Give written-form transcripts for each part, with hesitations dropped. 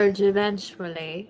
eventually.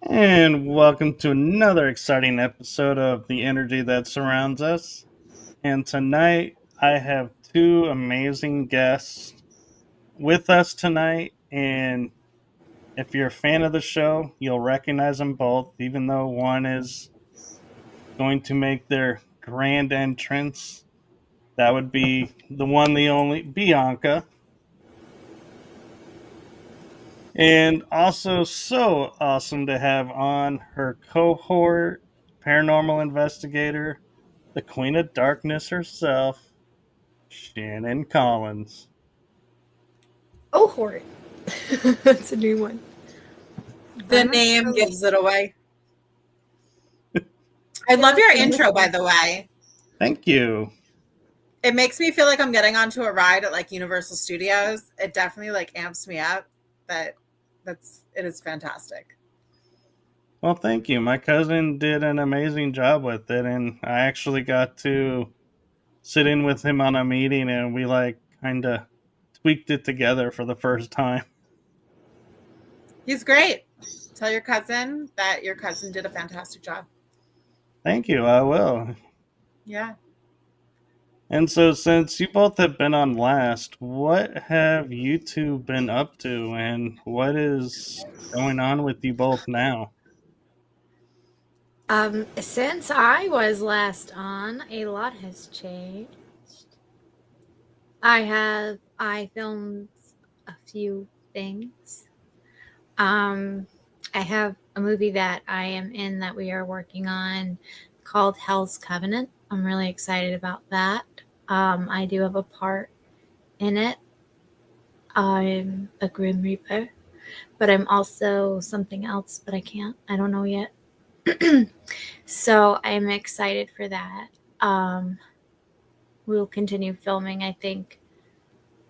And welcome to another exciting episode of The Energy That Surrounds Us. And tonight I have two amazing guests with us tonight. And if you're a fan of the show, you'll recognize them both, even though one is going to make their grand entrance. That would be the one, the only Bianca. And also, so awesome to have on her cohort, paranormal investigator, the Queen of Darkness herself, Shannon Collins. Oh, Hort. That's a new one. The name gives it away. I love your intro, by the way. Thank you. It makes me feel like I'm getting onto a ride at like Universal Studios. It definitely like amps me up. But it is fantastic. Well, thank you. My cousin did an amazing job with it, and I actually got to sit in with him on a meeting, and we like kind of tweaked it together for the first time. He's great. Tell your cousin that your cousin did a fantastic job. Thank you. I will. Yeah. And so, since you both have been on last, what have you two been up to, and what is going on with you both now? Since I was last on, a lot has changed. I filmed a few things. I have a movie that I am in that we are working on called Hell's Covenant. I'm really excited about that. I do have a part in it. I'm a Grim Reaper, but I'm also something else, but I don't know yet. So I'm excited for that. We'll continue filming, I think,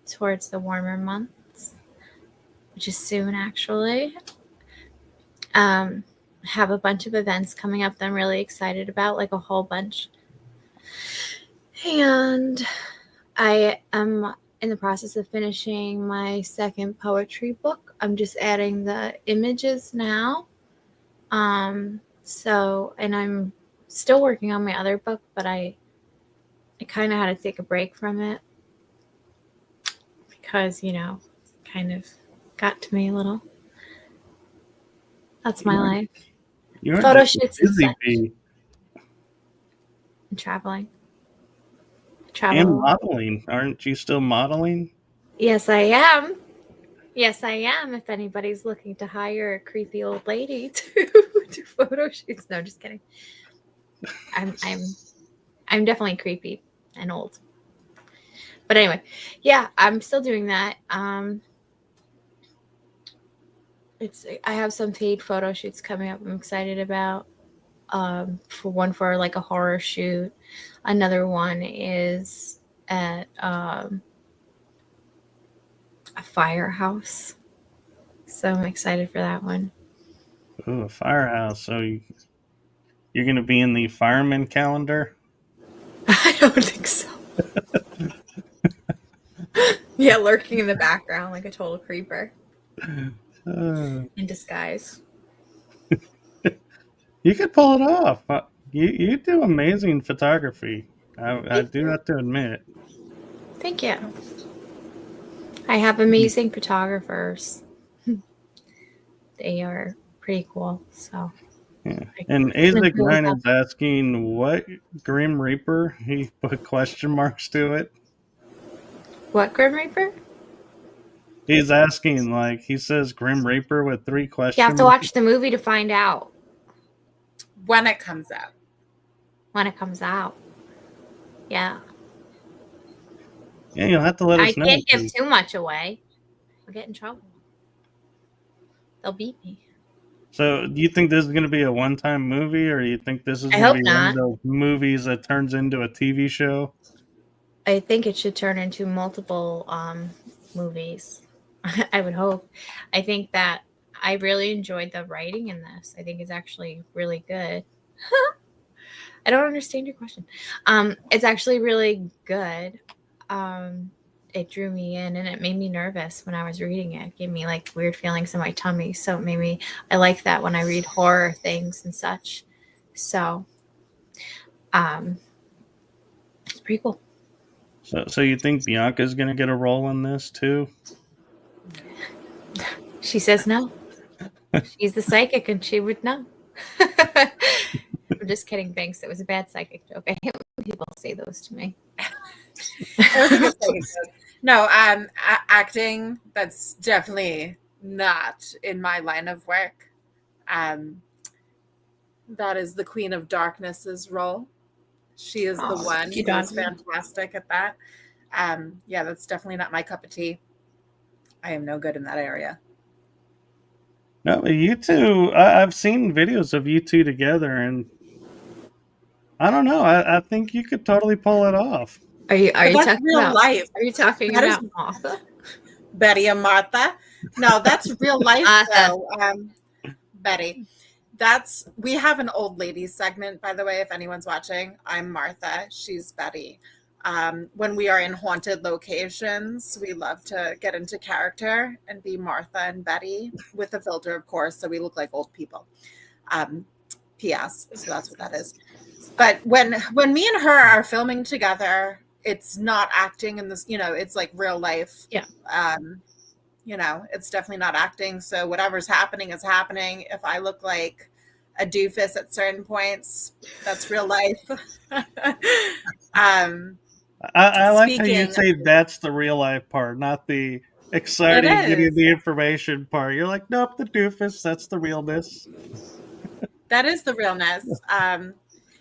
towards the warmer months, which is soon, actually. Have a bunch of events coming up that I'm really excited about, like a whole bunch. And I am in the process of finishing my second poetry book. I'm just adding the images now. And I'm still working on my other book, but I kind of had to take a break from it because, kind of got to me a little. That's my life. You're Photo shoots and busy such. bee. And traveling. And modeling. Aren't you still modeling? Yes, I am. If anybody's looking to hire a creepy old lady to do photo shoots. No, just kidding. I'm definitely creepy and old. But anyway, yeah, I'm still doing that. I have some paid photo shoots coming up I'm excited about. for like a horror shoot. Another one is at a firehouse. So I'm excited for that one. Ooh, a firehouse. So you're going to be in the fireman calendar? I don't think so. Yeah, lurking in the background like a total creeper in disguise. You could pull it off. You do amazing photography. I do have to admit. Thank you. I have amazing photographers. They are pretty cool. So, Yeah. And Azek9 is asking what Grim Reaper? He put question marks to it. What Grim Reaper? He's asking, like, he says Grim Reaper with 3 question You have to marks. watch the movie to find out. When it comes out. When it comes out. Yeah. Yeah, you'll have to let us know. I can't give too much away. I'll get in trouble. They'll beat me. So, do you think this is going to be a one-time movie, or do you think this is going to be one of those movies that turns into a TV show? I think it should turn into multiple movies. I would hope. I think that I really enjoyed the writing in this. I think it's actually really good. I don't understand your question. It's actually really good. It drew me in and it made me nervous when I was reading it. It gave me like weird feelings in my tummy. So it made me, I like that when I read horror things and such. So it's pretty cool. So you think Bianca's going to get a role in this too? She says no. She's the psychic and she would know. I'm just kidding, Banks. It was a bad psychic joke. I hate when people say those to me. No, acting, that's definitely not in my line of work. That is the Queen of Darkness's role. She is the one who is fantastic at that. Yeah, that's definitely not my cup of tea. I am no good in that area. No, you two, I've seen videos of you two together, and I don't know. I think you could totally pull it off. Are you talking real about life? Are you talking about Martha? Betty and Martha? No, that's real life though. Betty. We have an old ladies segment, by the way, if anyone's watching. I'm Martha. She's Betty. When we are in haunted locations, we love to get into character and be Martha and Betty with a filter, of course, so we look like old people. PS, so that's what that is. But when me and her are filming together, it's not acting in this, it's like real life. Yeah. It's definitely not acting. So whatever's happening is happening. If I look like a doofus at certain points, that's real life. I like how you say that's the real life part, not the exciting getting the information part. You're like, nope, the doofus, that's the realness. That is the realness.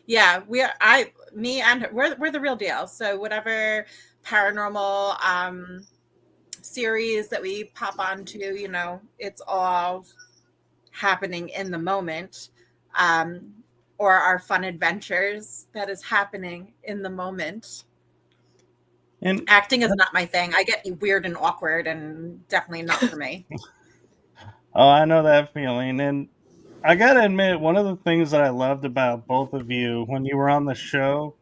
Yeah, me and her, we're the real deal. So whatever paranormal series that we pop onto, it's all happening in the moment. Or our fun adventures that is happening in the moment. And acting is not my thing. I get weird and awkward and definitely not for me. Oh, I know that feeling. And I got to admit, one of the things that I loved about both of you when you were on the show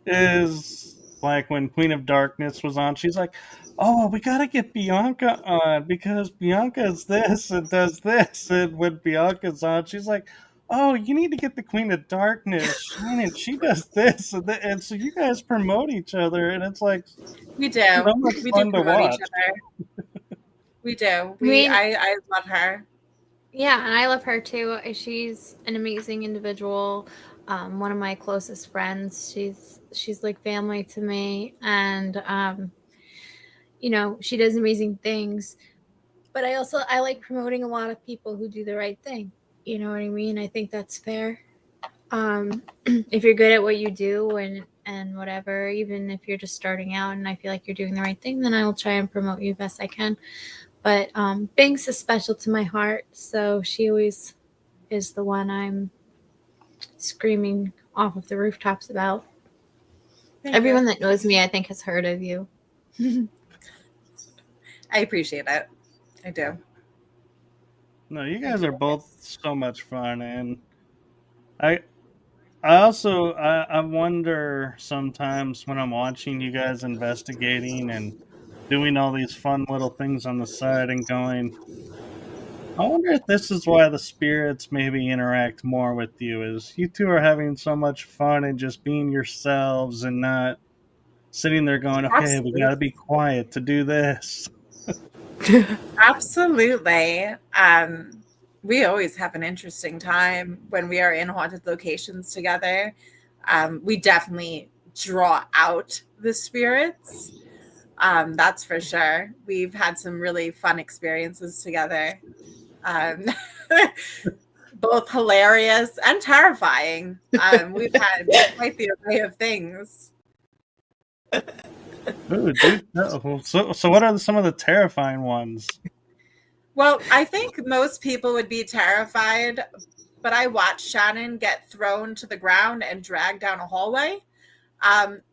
is like when Queen of Darkness was on, she's like, oh, we got to get Bianca on because Bianca is this and does this. And when Bianca's on, she's like, oh, you need to get the Queen of Darkness, Shannon. She does this and so you guys promote each other, and it's like we do. So much we fun do promote to watch. each other. We do. I love her. Yeah, and I love her too. She's an amazing individual. One of my closest friends. She's like family to me, and she does amazing things. But I like promoting a lot of people who do the right thing. You know what I mean? I think that's fair. If you're good at what you do and whatever, even if you're just starting out and I feel like you're doing the right thing, then I will try and promote you best I can. But Binks is special to my heart, so she always is the one I'm screaming off of the rooftops about. Thank Everyone you. that knows me, I think, has heard of you. I appreciate it. I do. No, you guys are both so much fun, and I I wonder sometimes when I'm watching you guys investigating and doing all these fun little things on the side and going, I wonder if this is why the spirits maybe interact more with you, is you two are having so much fun and just being yourselves and not sitting there going, okay, we got to be quiet to do this. Absolutely. We always have an interesting time when we are in haunted locations together. We definitely draw out the spirits. That's for sure. We've had some really fun experiences together. Both hilarious and terrifying. We've had quite the array of things. Ooh, dude, so what are some of the terrifying ones? Well, I think most people would be terrified, but I watched Shannon get thrown to the ground and dragged down a hallway.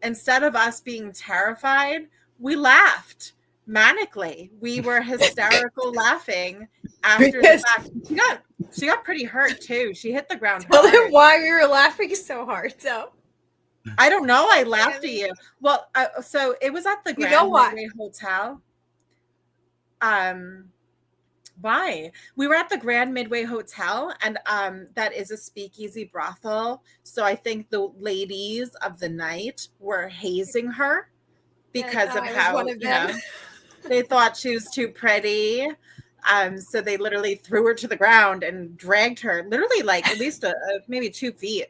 Instead of us being terrified, we laughed manically. We were hysterical laughing after the fact. She got pretty hurt too. She hit the ground hard. Tell them why we were laughing so hard, though. I don't know. I laughed at you. Well, so it was at the Grand Midway Hotel. Why? We were at the Grand Midway Hotel, and that is a speakeasy brothel. So I think the ladies of the night were hazing her because of how they thought she was too pretty. So they literally threw her to the ground and dragged her, literally like at least maybe 2 feet.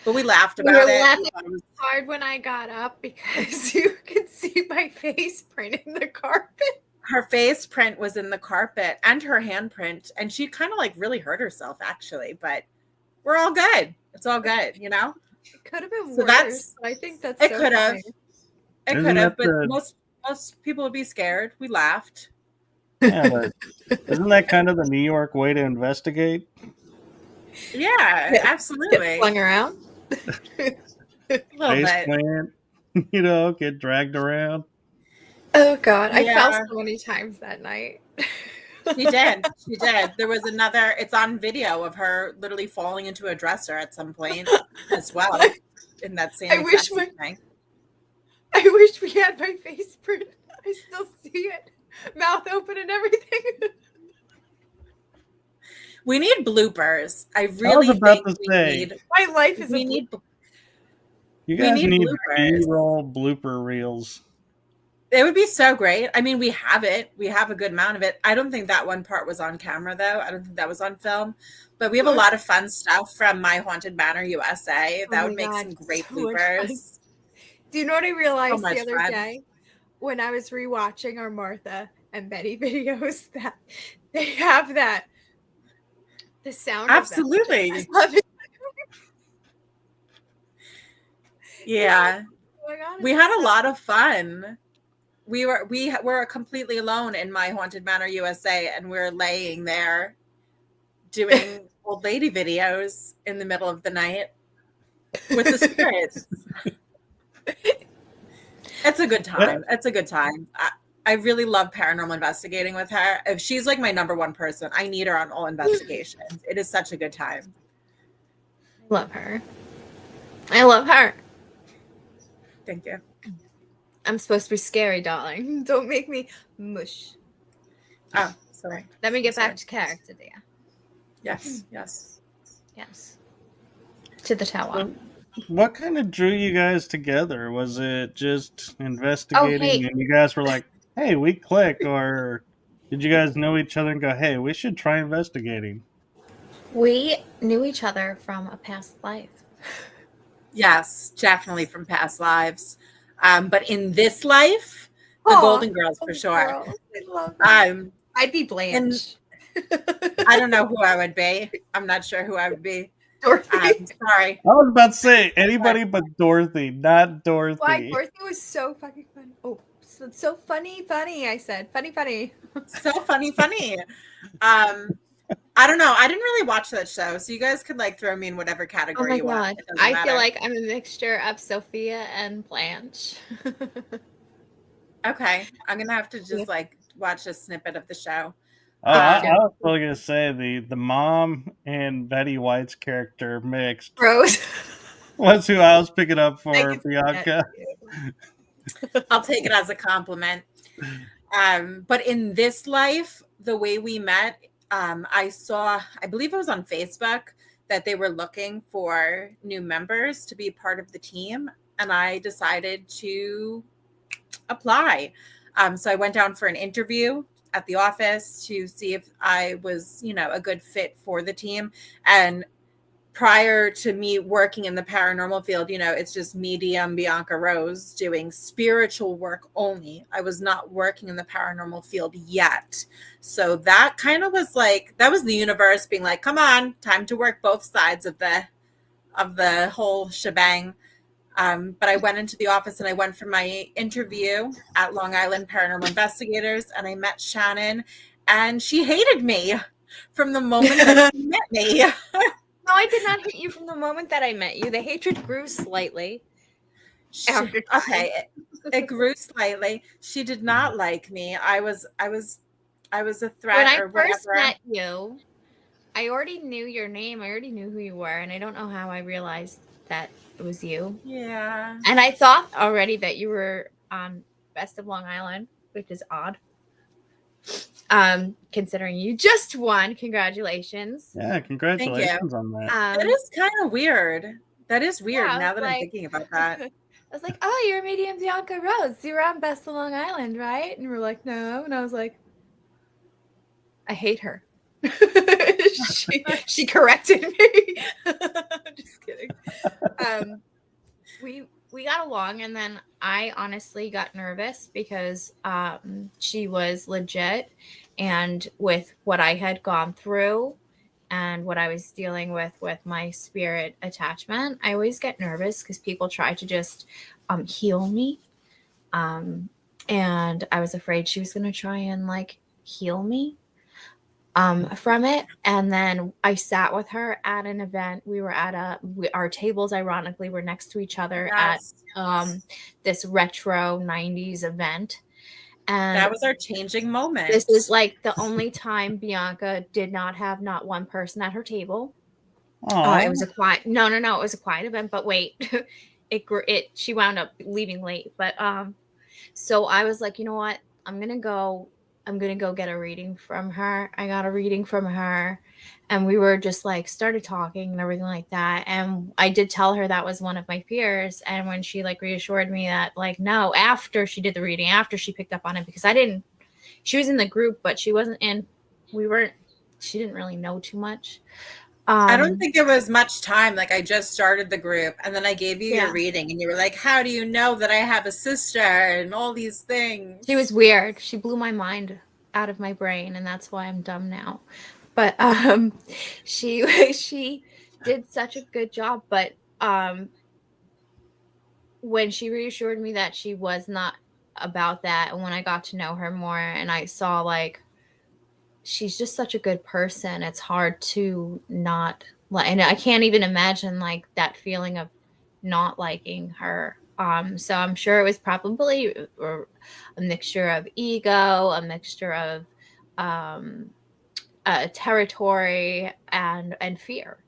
But we laughed about it. Laughing hard when I got up because you could see my face print in the carpet. Her face print was in the carpet and her handprint, and she kind of like really hurt herself actually, but we're all good. It's all good, you know? It could have been worse. I think that's it could have. It could have, but most people would be scared. We laughed. Yeah, but isn't that kind of the New York way to investigate? Yeah, absolutely. Get flung around. A little bit. Plant, get dragged around. Oh God, I fell so many times that night. She did. There was another, it's on video of her literally falling into a dresser at some point as well in that same thing. I wish we had my face print. I still see it. Mouth open and everything. We need bloopers. I really think we need. My life is you guys need B-roll blooper reels. It would be so great. I mean, we have it. We have a good amount of it. I don't think that one part was on camera, though. I don't think that was on film. But we have a lot of fun stuff from My Haunted Manor USA. That would make some great bloopers. Do you know what I realized the other day? When I was rewatching our Martha and Betty videos, that they have the sound. Absolutely. Of that. Yeah. Oh my God, we had a lot of fun. We were completely alone in My Haunted Manor USA, and we're laying there doing old lady videos in the middle of the night with the spirits. It's a good time. It's a good time. I really love paranormal investigating with her. If she's like my number one person, I need her on all investigations. It is such a good time. Love her. I love her. Thank you. I'm supposed to be scary, darling. Don't make me mush. Oh, sorry. Let me get back to character, dear. Yes. To the tower. What kind of drew you guys together? Was it just investigating and you guys were like, hey, we click? Or did you guys know each other and go, hey, we should try investigating? We knew each other from a past life. Yes, definitely from past lives. But in this life, the Golden Girls for sure. I love that. I'd be Blanche. I don't know who I would be. I'm not sure who I would be. Dorothy. Sorry. I was about to say anybody but Dorothy, not Dorothy. Why? Dorothy was so fucking funny. Oh, so funny. I said funny. So funny. I don't know. I didn't really watch that show, so you guys could like throw me in whatever category you want. I feel like I'm a mixture of Sophia and Blanche. Okay, I'm gonna have to just like watch a snippet of the show. Oh, I was still gonna say the mom and Betty White's character mixed Rose was who I was picking up for Bianca. I'll take it as a compliment. But in this life, the way we met, I believe it was on Facebook, that they were looking for new members to be part of the team, and I decided to apply. So I went down for an interview at the office to see if I was, a good fit for the team. And prior to me working in the paranormal field, it's just medium Bianca Rose doing spiritual work only. I was not working in the paranormal field yet. So that kind of was like, that was the universe being like, come on, time to work both sides of the whole shebang. But I went into the office and I went for my interview at Long Island Paranormal Investigators, and I met Shannon, and she hated me from the moment that she met me. No, I did not hate you from the moment that I met you. The hatred grew slightly. It grew slightly. She did not like me. I was a threat. When I first met you, I already knew your name. I already knew who you were, and I don't know how I realized that it was you. Yeah. And I thought already that you were Best of Long Island, which is odd. Considering you just won. Congratulations. Yeah, congratulations on that. That is kind of weird. That is weird now that I'm thinking about that. I was like, oh, you're medium Bianca Rose. You were on Best of Long Island, right? And we're like, no. And I was like, I hate her. she corrected me. Just kidding. We got along, and then I honestly got nervous because she was legit, and with what I had gone through and what I was dealing with my spirit attachment, I always get nervous because people try to just heal me, and I was afraid she was going to try and like heal me from it. And then I sat with her at an event. We were at our tables, ironically, were next to each other at this retro 90s event. And that was our changing moment. This is like the only time Bianca did not have not one person at her table. It was a quiet, no, it was a quiet event, but wait, she wound up leaving late. But so I was like, you know what? I'm going to go get a reading from her. I got a reading from her, and we were just like started talking and everything like that. And I did tell her that was one of my fears. And when she like reassured me that like, no, after she did the reading, after she picked up on it, because she was in the group, but she wasn't in, she didn't really know too much. I don't think there was much time. Like I just started the group, and then I gave you your reading, and you were like, how do you know that I have a sister and all these things? She was weird. She blew my mind out of my brain, and that's why I'm dumb now. But she did such a good job. But when she reassured me that she was not about that, and when I got to know her more and I saw like she's just such a good person, it's hard to not like, and I can't even imagine like that feeling of not liking her. So I'm sure it was probably a mixture of ego, a mixture of territory and fear.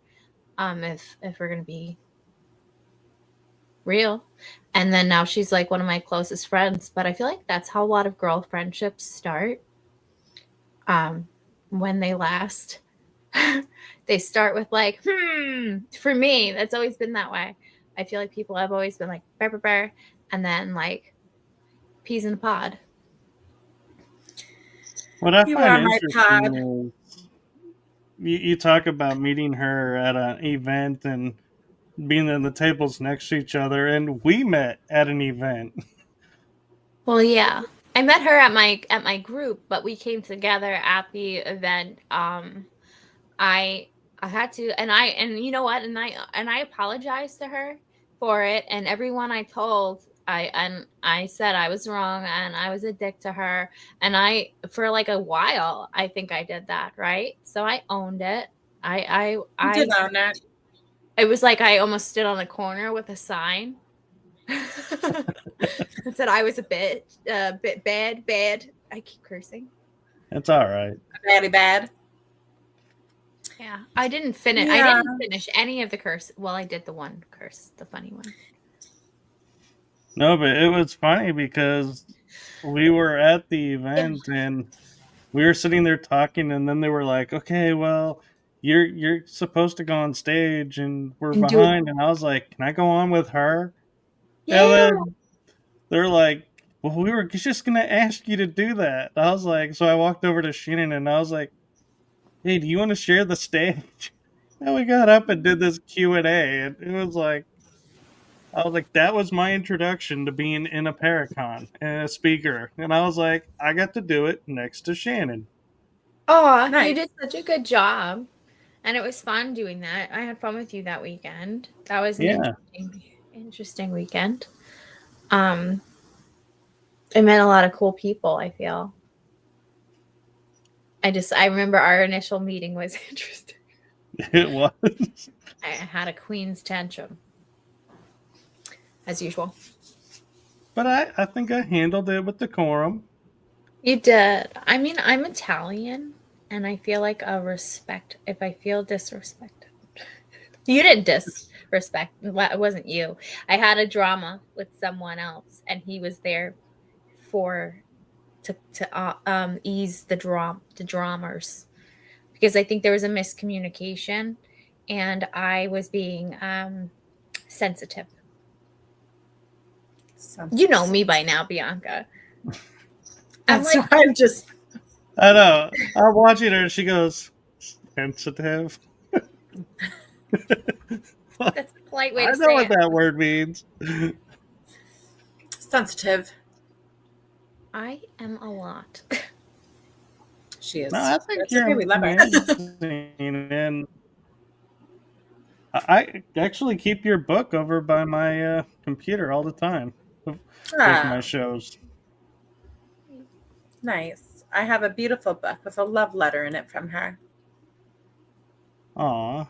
If we're gonna be real. And then now she's like one of my closest friends. But I feel like that's how a lot of girl friendships start. When they last, they start with like, for me, that's always been that way. I feel like people have always been like, burr, burr, burr, and then like peas in a pod. What I find interesting is you talk about meeting her at an event and being in the tables next to each other, and we met at an event. Well, yeah. I met her at my group, but we came together at the event. I had to, and you know what, and I apologized to her for it, and everyone I told, I said I was wrong and I was a dick to her. And I, for like a while, I think I did that, right? So I owned it. I did own it. It was like I almost stood on a corner with a sign. and said I was a bit bad. I keep cursing. It's all right. Very bad. Yeah, I didn't finish. I didn't finish any of the curse. Well, I did the one curse, the funny one. No, but it was funny because we were at the event and we were sitting there talking, and then they were like, "Okay, well, you're supposed to go on stage, and we're behind." And I was like, "Can I go on with her?" Yeah. And then they're like, "Well, we were just gonna ask you to do that." I was like, so I walked over to Shannon and I was like, "Hey, do you want to share the stage?" And we got up and did this Q&A, and it was like, I was like, that was my introduction to being in a ParaCon and a speaker. And I was like, I got to do it next to Shannon. Oh, nice. You did such a good job. And it was fun doing that. I had fun with you that weekend. That was an interesting weekend. I met a lot of cool people, I feel. I remember our initial meeting was interesting. It was. I had a queen's tantrum. As usual. But I think I handled it with decorum. You did. I mean, I'm Italian, and I feel like a respect if I feel disrespected. You didn't disrespect. It wasn't you. I had a drama with someone else, and he was there to ease the dramas, because I think there was a miscommunication, and I was being sensitive. You know me by now, Bianca. I know. I'm watching her and she goes, sensitive. That's a polite way to say it. I know what that word means. Sensitive. I am a lot. She is. No, I think That's okay. We love her. And I actually keep your book over by my computer all the time with my shows. Nice. I have a beautiful book with a love letter in it from her. Aw.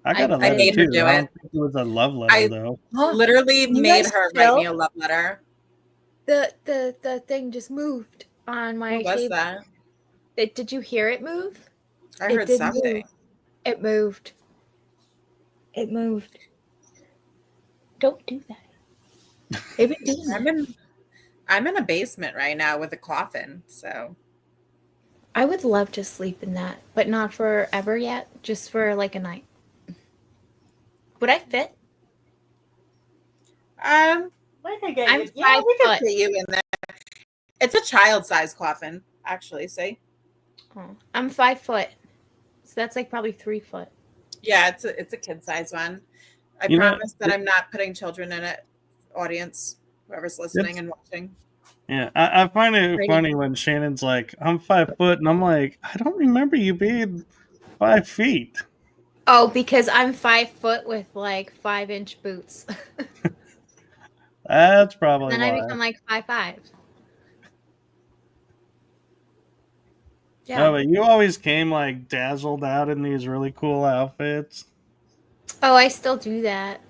I got a letter made too. her do I it. don't think it was a love letter though. Literally made her write me a love letter. The thing just moved on my What was table. that? Did you hear it move? I heard something. Move. It moved. It moved. Don't do that. They've been doing that. I'm in a basement right now with a coffin, so I would love to sleep in that, but not forever yet, just for like a night. Would I fit? We could get you. Yeah, we could fit you in there. It's a child-sized coffin, actually. See? Oh, I'm 5 foot, so that's like probably 3 foot. Yeah, it's a kid-sized one. I promise that I'm not putting children in it. Audience, whoever's listening and watching. Yeah, I find it funny when Shannon's like, I'm 5 foot, and I'm like, I don't remember you being 5 feet. Oh, because I'm 5 foot with like 5-inch boots. That's probably then I become like 5'5". Yeah. No, but you always came like dazzled out in these really cool outfits. Oh, I still do that.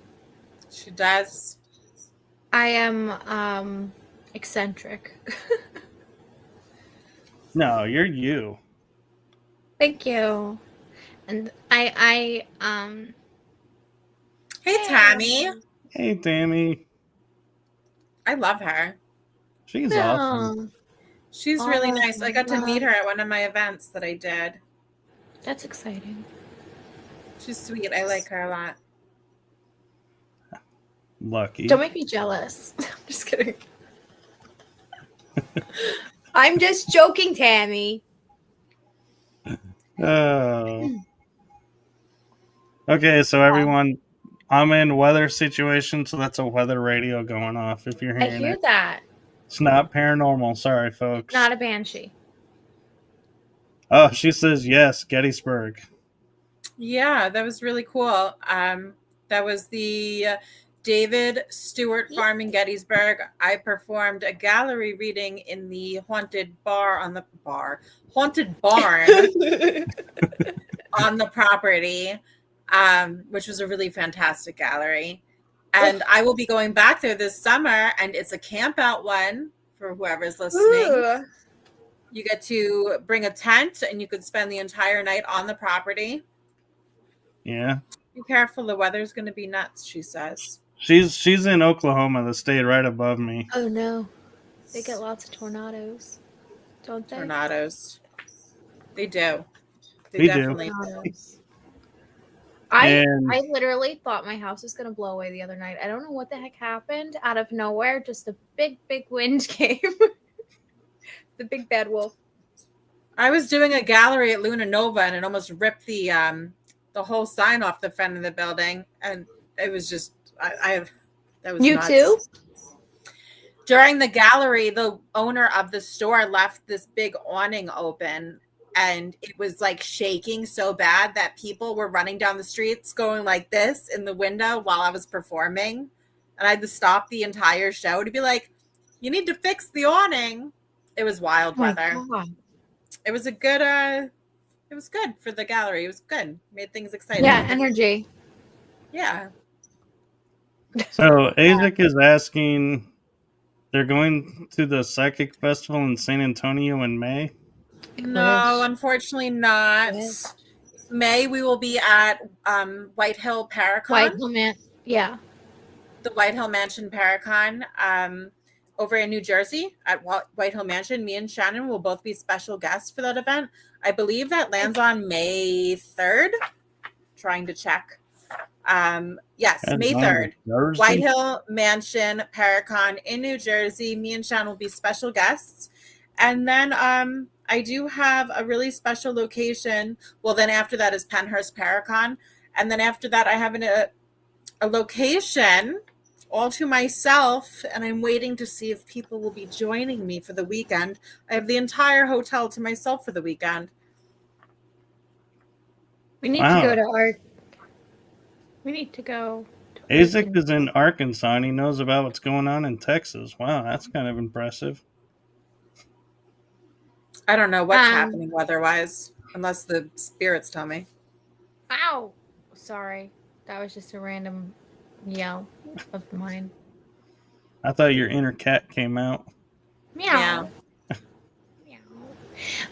She does. I am eccentric. No, you're you. Thank you. And I Hey Tammy. Hey Tammy. I love her. She's awesome. She's really nice. I got to meet her at one of my events that I did. That's exciting. She's sweet. I like her a lot. Lucky. Don't make me jealous. I'm just kidding. I'm just joking, Tammy. Oh. Okay, so everyone, I'm in weather situation, so that's a weather radio going off if you're hearing it. I hear that. It's not paranormal. Sorry, folks. Not a banshee. Oh, she says yes, Gettysburg. Yeah, that was really cool. That was the David Stewart Farm in Gettysburg. I performed a gallery reading in the haunted barn on the property, which was a really fantastic gallery. And I will be going back there this summer, and it's a camp out one for whoever's listening. Ooh. You get to bring a tent, and you could spend the entire night on the property. Yeah. Be careful, the weather's going to be nuts, she says. She's in Oklahoma, the state right above me. Oh no, they get lots of tornadoes, don't they? Tornadoes. They do. They definitely do. I literally thought my house was going to blow away the other night. I don't know what the heck happened. Out of nowhere, just a big wind came. The big bad wolf. I was doing a gallery at Luna Nova, and it almost ripped the whole sign off the front of the building, and it was just that was you nuts. too. During the gallery, the owner of the store left this big awning open, and it was like shaking so bad that people were running down the streets going like this in the window while I was performing. And I had to stop the entire show to be like, you need to fix the awning. It was wild weather. God. It was a good, it was good for the gallery. It was good. Made things exciting. Yeah, energy. Yeah. So Isaac is asking, they're going to the Psychic Festival in San Antonio in May? No, unfortunately not. May, we will be at White Hill ParaCon. Yeah. The White Hill Mansion ParaCon over in New Jersey at White Hill Mansion. Me and Shannon will both be special guests for that event. I believe that lands on May 3rd. Trying to check. Yes, May 3rd. White Hill Mansion ParaCon in New Jersey. Me and Shannon will be special guests. And then I do have a really special location. Well, then after that is Penhurst ParaCon. And then after that, I have a location all to myself, and I'm waiting to see if people will be joining me for the weekend. I have the entire hotel to myself for the weekend. We need to go to art. We need to go. Isaac is in Arkansas, and he knows about what's going on in Texas. Wow, that's kind of impressive. I don't know what's happening weather-wise, unless the spirits tell me. Ow! Sorry. That was just a random yell of mine. I thought your inner cat came out. Meow. Meow.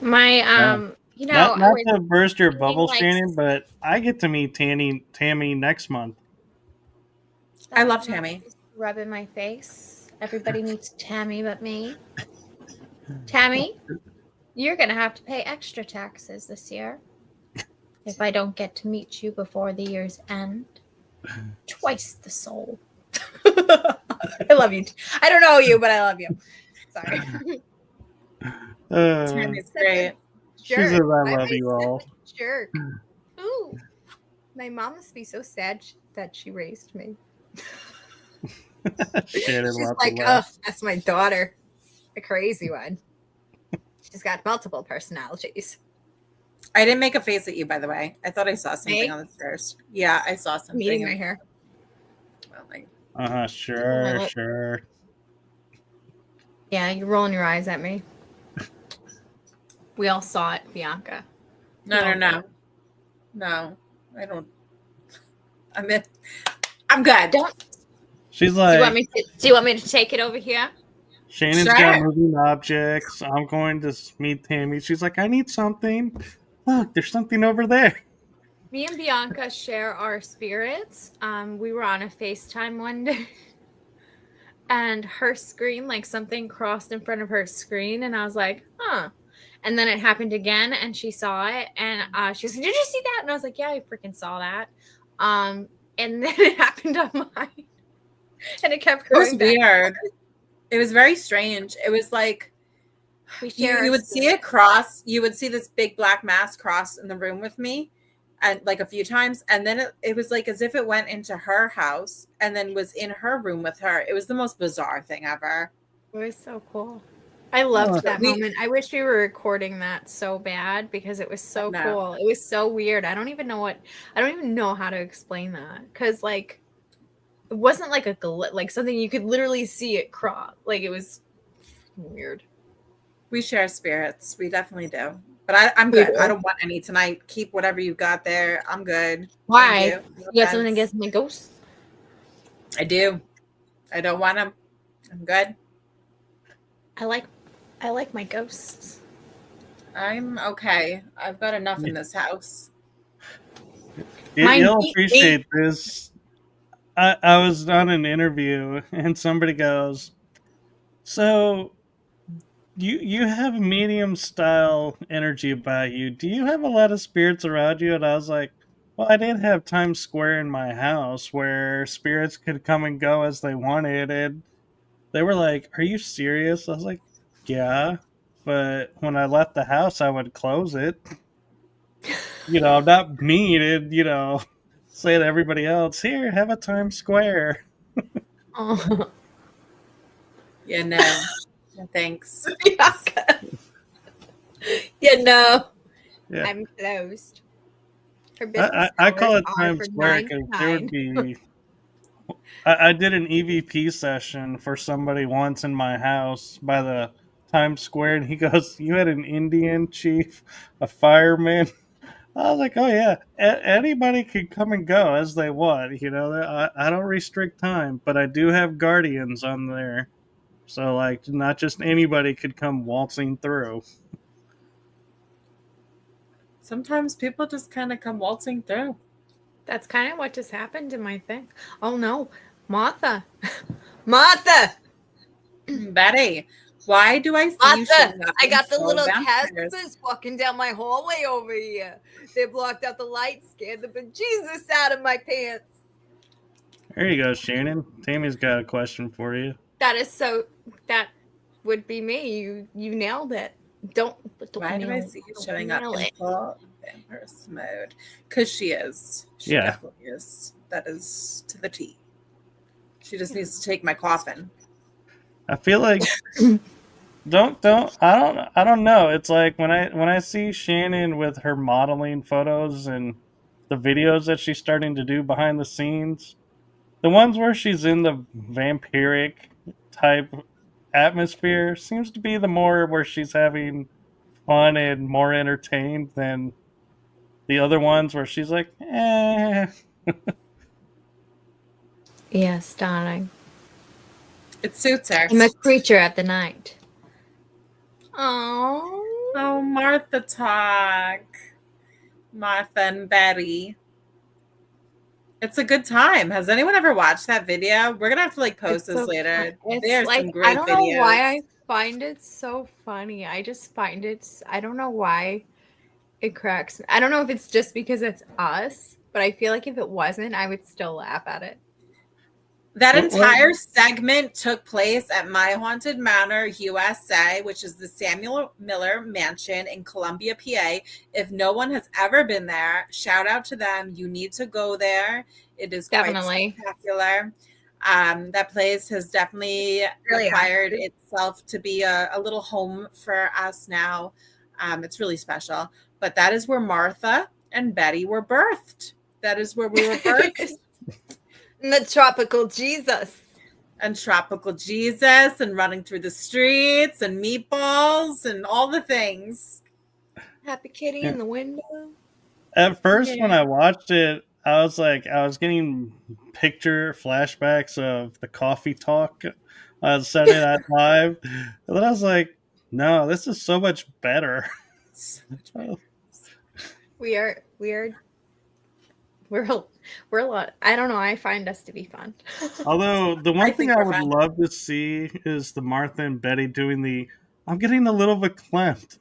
My, not to burst your bubble, Shannon, but I get to meet Tammy next month. I love Tammy. Rubbing my face. Everybody meets Tammy but me. Tammy, you're going to have to pay extra taxes this year if I don't get to meet you before the year's end. Twice the soul. I love you. I don't know you, but I love you. Sorry. Tammy's great. She says, I love you all. Jerk. Ooh. My mom must be so sad that she raised me. She's like, oh, that's my daughter. A crazy one. She's got multiple personalities. I didn't make a face at you, by the way. I thought I saw something on the stairs. Yeah, I saw something. Meeting right here. Sure. Yeah, you're rolling your eyes at me. We all saw it, Bianca. No, I don't. I'm good. She's like, do you want me to take it over here? Shannon's got moving objects. I'm going to meet Tammy. She's like, I need something. Look, there's something over there. Me and Bianca share our spirits. We were on a FaceTime one day, and her screen, like something crossed in front of her screen, and I was like, huh. And then it happened again, and she saw it, and she was like, did you see that? And I was like, yeah, I freaking saw that. And then it happened on mine, and it kept going. It was weird. It was very strange. It was like you would see it cross. You would see this big black mass cross in the room with me, and like a few times, and then it was like as if it went into her house and then was in her room with her. It was the most bizarre thing ever. It was so cool. I loved that moment. I wish we were recording that so bad because it was so cool. It was so weird. I don't even know how to explain that because like it wasn't like like something you could literally see it crawl. Like it was weird. We share spirits. We definitely do. But I'm good. I don't want any tonight. Keep whatever you got there. I'm good. Why? You got something against my ghosts? I do. I don't want them. I'm good. I like my ghosts. I'm okay. I've got enough in this house. You'll appreciate this. I was on an interview and somebody goes, so you have medium style energy about you. Do you have a lot of spirits around you? And I was like, well, I did have Times Square in my house where spirits could come and go as they wanted. And they were like, are you serious? I was like, yeah. But when I left the house, I would close it. I'm not mean and, say to everybody else, here, have a Times Square. Oh. Yeah, no. No, thanks. Yeah. I'm closed. I call it Times Square because there would be... I did an EVP session for somebody once in my house by the Times Square, and he goes, you had an Indian chief, a fireman. I was like, oh yeah, anybody can come and go as they want. I don't restrict time, but I do have guardians on there. So, like, not just anybody could come waltzing through. Sometimes people just kind of come waltzing through. That's kind of what just happened to my thing. Oh no, Martha. Martha! Betty, why do I see Martha, you showing up? I got the little Caspers walking down my hallway over here. They blocked out the light, scared the bejesus out of my pants. There you go, Shannon. Tammy's got a question for you. That would be me. You nailed it. Don't Why do I see you showing up in full vampirist mode? Because she is. She definitely is. That is to the T. She just needs to take my coffin. I feel like I don't know. It's like when I see Shannon with her modeling photos and the videos that she's starting to do behind the scenes, the ones where she's in the vampiric type atmosphere seems to be the more where she's having fun and more entertained than the other ones where she's like, eh. Yes, darling. It suits her. I'm a creature of the night. Oh, Martha talk. Martha and Betty. It's a good time. Has anyone ever watched that video? We're gonna have to post this later. There's like, some great videos. I don't know why I find it so funny. I just find it. I don't know why it cracks me. I don't know if it's just because it's us, but I feel like if it wasn't, I would still laugh at it. That entire segment took place at My Haunted Manor, USA, which is the Samuel Miller Mansion in Columbia, PA. If no one has ever been there, shout out to them. You need to go there. It is definitely quite spectacular. That place has definitely acquired itself to be a little home for us now. It's really special. But that is where Martha and Betty were birthed. That is where we were birthed. The tropical Jesus. And tropical Jesus and running through the streets and meatballs and all the things. Happy Kitty in the window. At first, when I watched it, I was getting picture flashbacks of the coffee talk on Saturday Night Live. And then I was like, no, this is so much better. So much better. We're a lot. I don't know. I find us to be fun. Although the one thing I would love to see is the Martha and Betty doing I'm getting a little verklempt.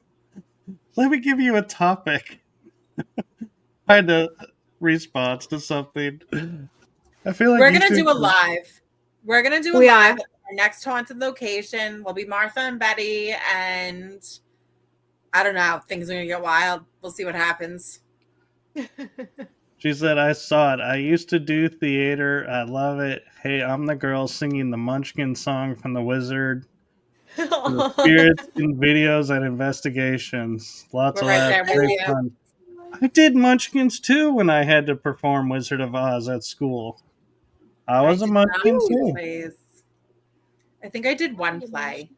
Let me give you a topic. Kind of response to something. I feel like we're gonna do a live. We're gonna do a live. Our next haunted location will be Martha and Betty, and I don't know. Things are gonna get wild. We'll see what happens. She said, I saw it. I used to do theater. I love it. Hey, I'm the girl singing the Munchkin song from The Wizard. The spirits in videos and investigations. Lots of that. Great fun. I did Munchkins too when I had to perform Wizard of Oz at school. I was a did not munchkin do too. plays. I think I did one play,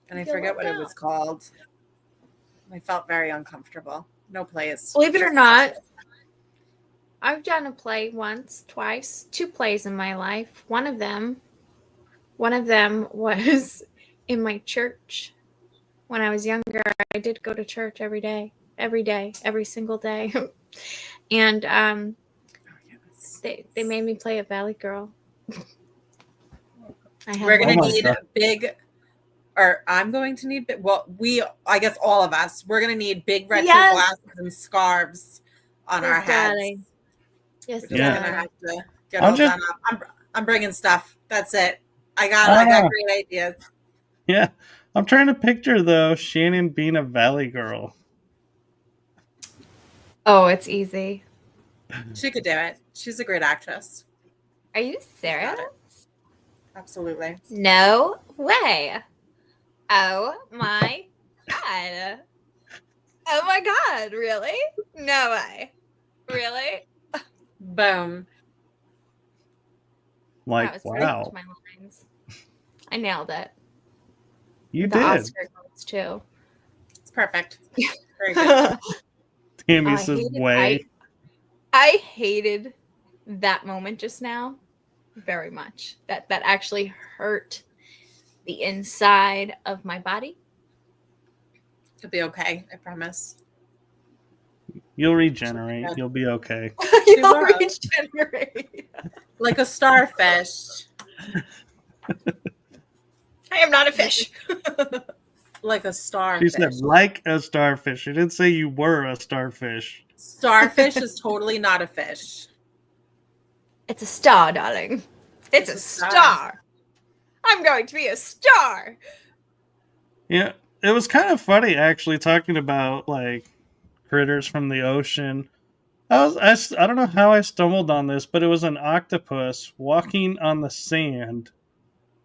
and I forget what it was called. I felt very uncomfortable. No plays. Believe it or not, I've done a play once, twice, 2 plays in my life. One of them was in my church. When I was younger, I did go to church every day, every single day. And they made me play a Valley Girl. We're going to need God. big, or I'm going to need, I guess all of us, we're going to need big retro Yes. glasses and scarves on our heads. Darling. Yes, We're just going to have to get I'm all just- done up. I'm bringing stuff. That's it. I got great ideas. Yeah. I'm trying to picture, though, Shannon being a Valley Girl. Oh, it's easy. She could do it. She's a great actress. Are you serious? Got it. Absolutely. No way. Oh my God. Oh my God. Really? No way. Really? Boom. Like, That was pretty wow. much my lines. I nailed it. You The did. Oscar goes too. It's perfect. Very good. Tammy I says, hated- way. I hated that moment just now very much. That actually hurt the inside of my body. It'll be okay. I promise. You'll regenerate. You'll be okay. You'll will. regenerate. Like a starfish. I am not a fish. Like a She starfish. said, like a starfish. She didn't say you were a starfish. Starfish is totally not a fish. It's a star, darling. It's It's a a star. star. I'm going to be a star. Yeah, it was kind of funny, actually, talking about, like, critters from the ocean. I don't know how I stumbled on this, but it was an octopus walking on the sand.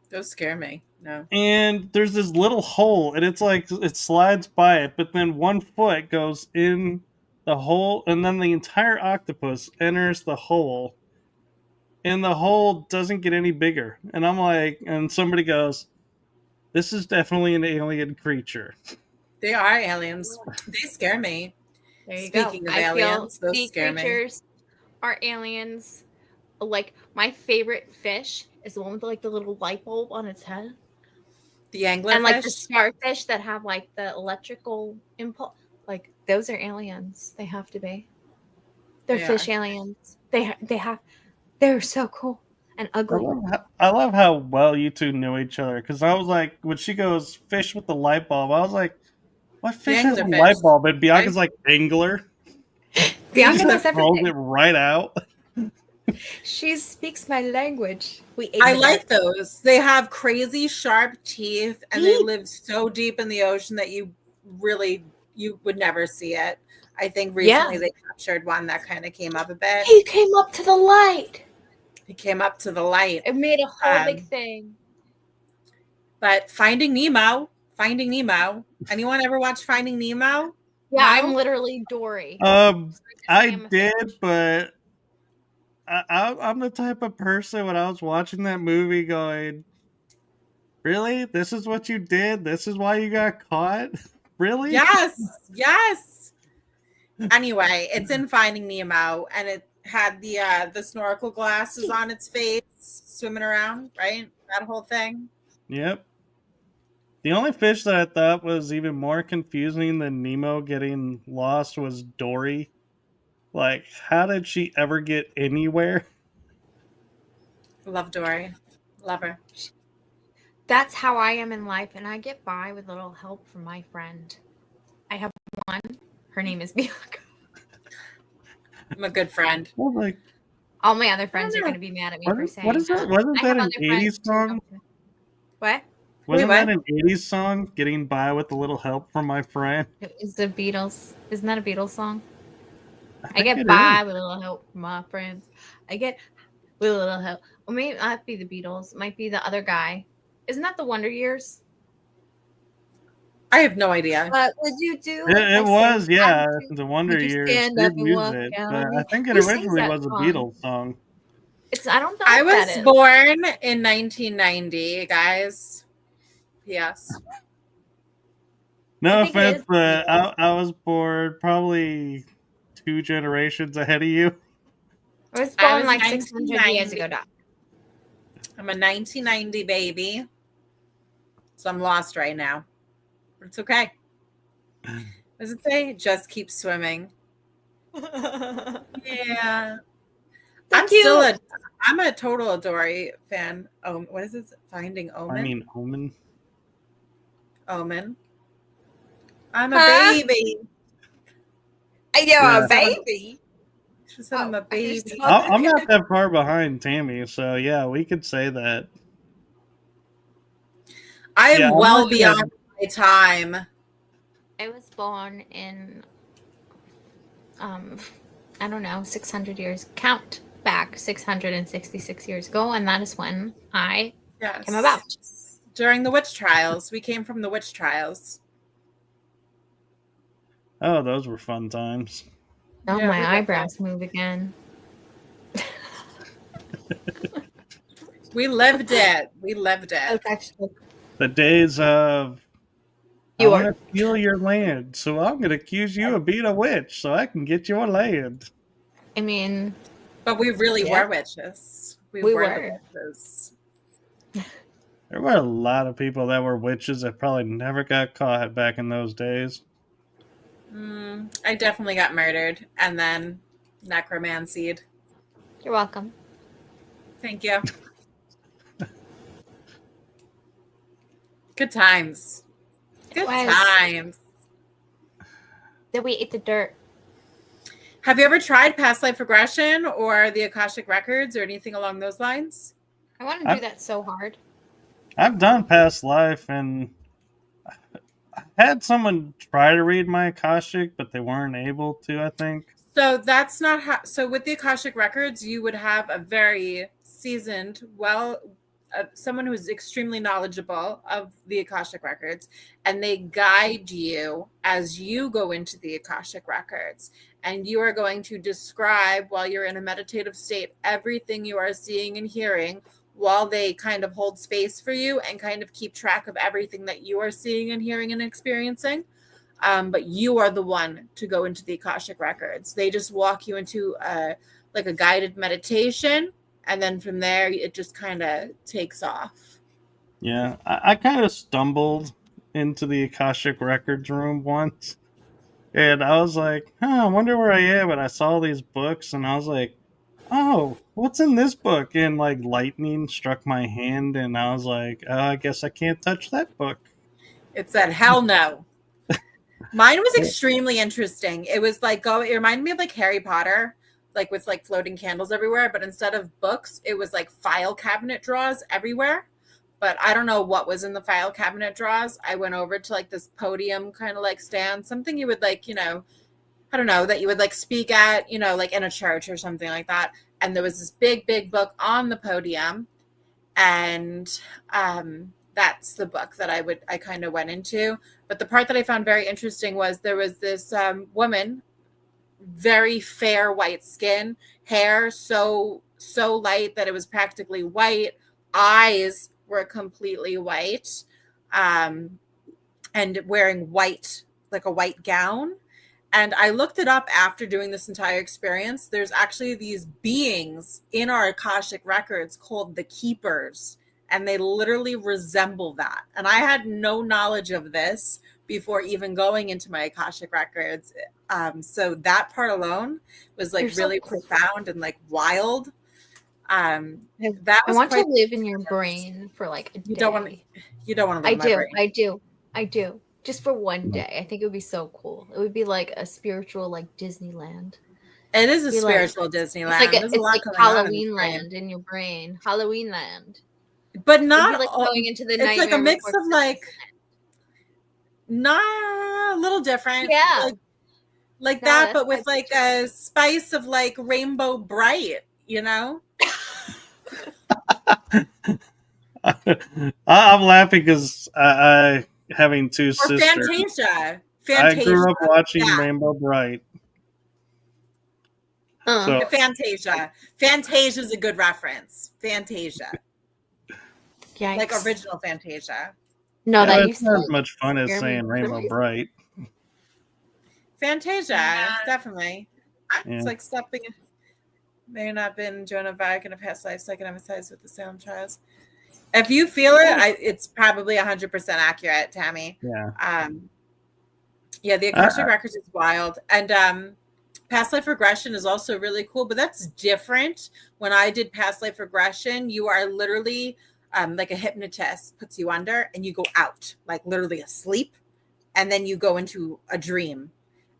Those scare me. No. And there's this little hole, and it's like it slides by it, but then one foot goes in the hole, and then the entire octopus enters the hole, and the hole doesn't get any bigger. And I'm like, and somebody goes, "This is definitely an alien creature." They are aliens. They scare me. There you Speaking go. of I aliens, feel those sea scare me. creatures are aliens. Like my favorite fish is the one with like the little light bulb on its head, The anglerfish. and like the starfish that have like the electrical impulse. Like those are aliens. They have to be. They're They fish aliens. They're so cool and ugly. I love how well you two knew each other, because I was like, when she goes fish with the light bulb, I was like, what fish has a anglerfish. light bulb? And Bianca's like, angler. Bianca knows Rolls everything. it right out. She speaks my language. I like those. They have crazy sharp teeth, and they live so deep in the ocean that you would never see it. I think recently they captured one that kind of came up a bit. He came up to the light. He came up to the light. It made a whole big thing. But Finding Nemo. Anyone ever watch Finding Nemo? Yeah, No? I'm literally Dory. I did, but I'm the type of person when I was watching that movie going, really? This is what you did? This is why you got caught? Really? Yes. Anyway, it's in Finding Nemo, and it had the snorkel glasses on its face, swimming around, right? That whole thing. Yep. The only fish that I thought was even more confusing than Nemo getting lost was Dory. Like, how did she ever get anywhere? Love Dory. Love her. That's how I am in life, and I get by with a little help from my friend. I have one. Her name is Bianca. I'm a good friend. Well, like, All my other friends are going to be mad at me for saying what is that? Wasn't I that have an other 80s friends too. song? What? Wasn't what? that an 80s song? Getting by with a little help from my friend? Is the Beatles? Isn't that a Beatles song? I think get it by is. with a little help from my friends. I get with a little help. Well, maybe it might be the Beatles. It might be the other guy. Isn't that the Wonder Years? I have no idea. What would you do? It was, the Wonder Would you Years stand did up and use walk it, out but on me? I think it Who sings originally that was a song? Beatles song. I don't know I what that was is. born in 1990, guys. Yes. No I think it offense, is but Beatles. I was born probably 2 generations ahead of you. I was I born was like 600 years 1990. ago. Doc. I'm a 1990 baby. So I'm lost right now. But it's okay. What does it say? Just keep swimming. Yeah. So I'm a total Dory fan. Oh, what is it? Finding Omen? Finding Omen. Omen. I'm a Huh? baby. You're Yeah. a baby. She said I'm a baby. I'm not that far behind Tammy, so yeah, we could say that. I Yeah, am I'm well looking at beyond my time. I was born in, I don't know, 600 years. Count back 666 years ago, and that is when I came about. During the witch trials. We came from the witch trials. Oh, those were fun times. Oh, Yeah, we my did eyebrows move again. We lived it. We lived it. Actually, The days of I you want are. to steal your land, so I'm going to accuse you of being a witch so I can get your land. I mean, But we really Yeah. were witches. We We were were. the witches. There were a lot of people that were witches that probably never got caught back in those days. I definitely got murdered and then necromancied. You're welcome. Thank you. Good times. Good was. times. Then we ate the dirt. Have you ever tried past life regression or the Akashic records or anything along those lines? I want to do that so hard. I've done past life, and I had someone try to read my Akashic, but they weren't able to, I think. So that's not how. So with the Akashic records, you would have a very seasoned, someone who is extremely knowledgeable of the Akashic records, and they guide you as you go into the Akashic records. And you are going to describe, while you're in a meditative state, everything you are seeing and hearing, while they kind of hold space for you and kind of keep track of everything that you are seeing and hearing and experiencing. But you are the one to go into the Akashic records. They just walk you into a guided meditation, and then from there it just kind of takes off. Yeah, I kind of stumbled into the Akashic Records room once, and I was like, I wonder where I am, and I saw these books, and I was like, oh, what's in this book? And like lightning struck my hand, and I was like, oh, I guess I can't touch that book. It said, hell no. Mine was extremely interesting. It was like, it reminded me of like Harry Potter, like with like floating candles everywhere, but instead of books, it was like file cabinet drawers everywhere. But I don't know what was in the file cabinet drawers. I went over to like this podium kind of like stand, something you would like, I don't know, that you would like speak at, like in a church or something like that. And there was this big, big book on the podium. And that's the book that I kind of went into. But the part that I found very interesting was there was this woman, very fair white skin, hair so light that it was practically white, eyes were completely white, and wearing white, like a white gown. And I looked it up after doing this entire experience. There's actually these beings in our Akashic records called the Keepers, and they literally resemble that. And I had no knowledge of this before even going into my Akashic records. So that part alone was like really profound and like wild. That was I want to live in your brain for like a day. You don't want to live in my brain. I do. Just for one day. I think it would be so cool. It would be like a spiritual like Disneyland. It is a spiritual Disneyland. It's like Halloween land in your brain. Halloween land. But not like going into the it's like a mix of like not a little different. Yeah. Like that, but with like a spice of like Rainbow Bright, I'm laughing because I having two or sisters. Fantasia. I grew up watching Rainbow Bright. So Fantasia. Fantasia is a good reference. Fantasia. Yikes. Like original Fantasia. No, yeah, that it's used to not as like, much fun as scare me saying for some Rainbow reason. Bright. Fantasia, definitely. Yeah. It's like stepping. May not been Joan of Arc in a past life, so I can emphasize with the Salem trials. If you feel it, it's probably 100% accurate, Tammy. Yeah. Yeah, the Akashic Records is wild. And past life regression is also really cool, but that's different. When I did past life regression, you are literally like a hypnotist puts you under and you go out, like literally asleep, and then you go into a dream.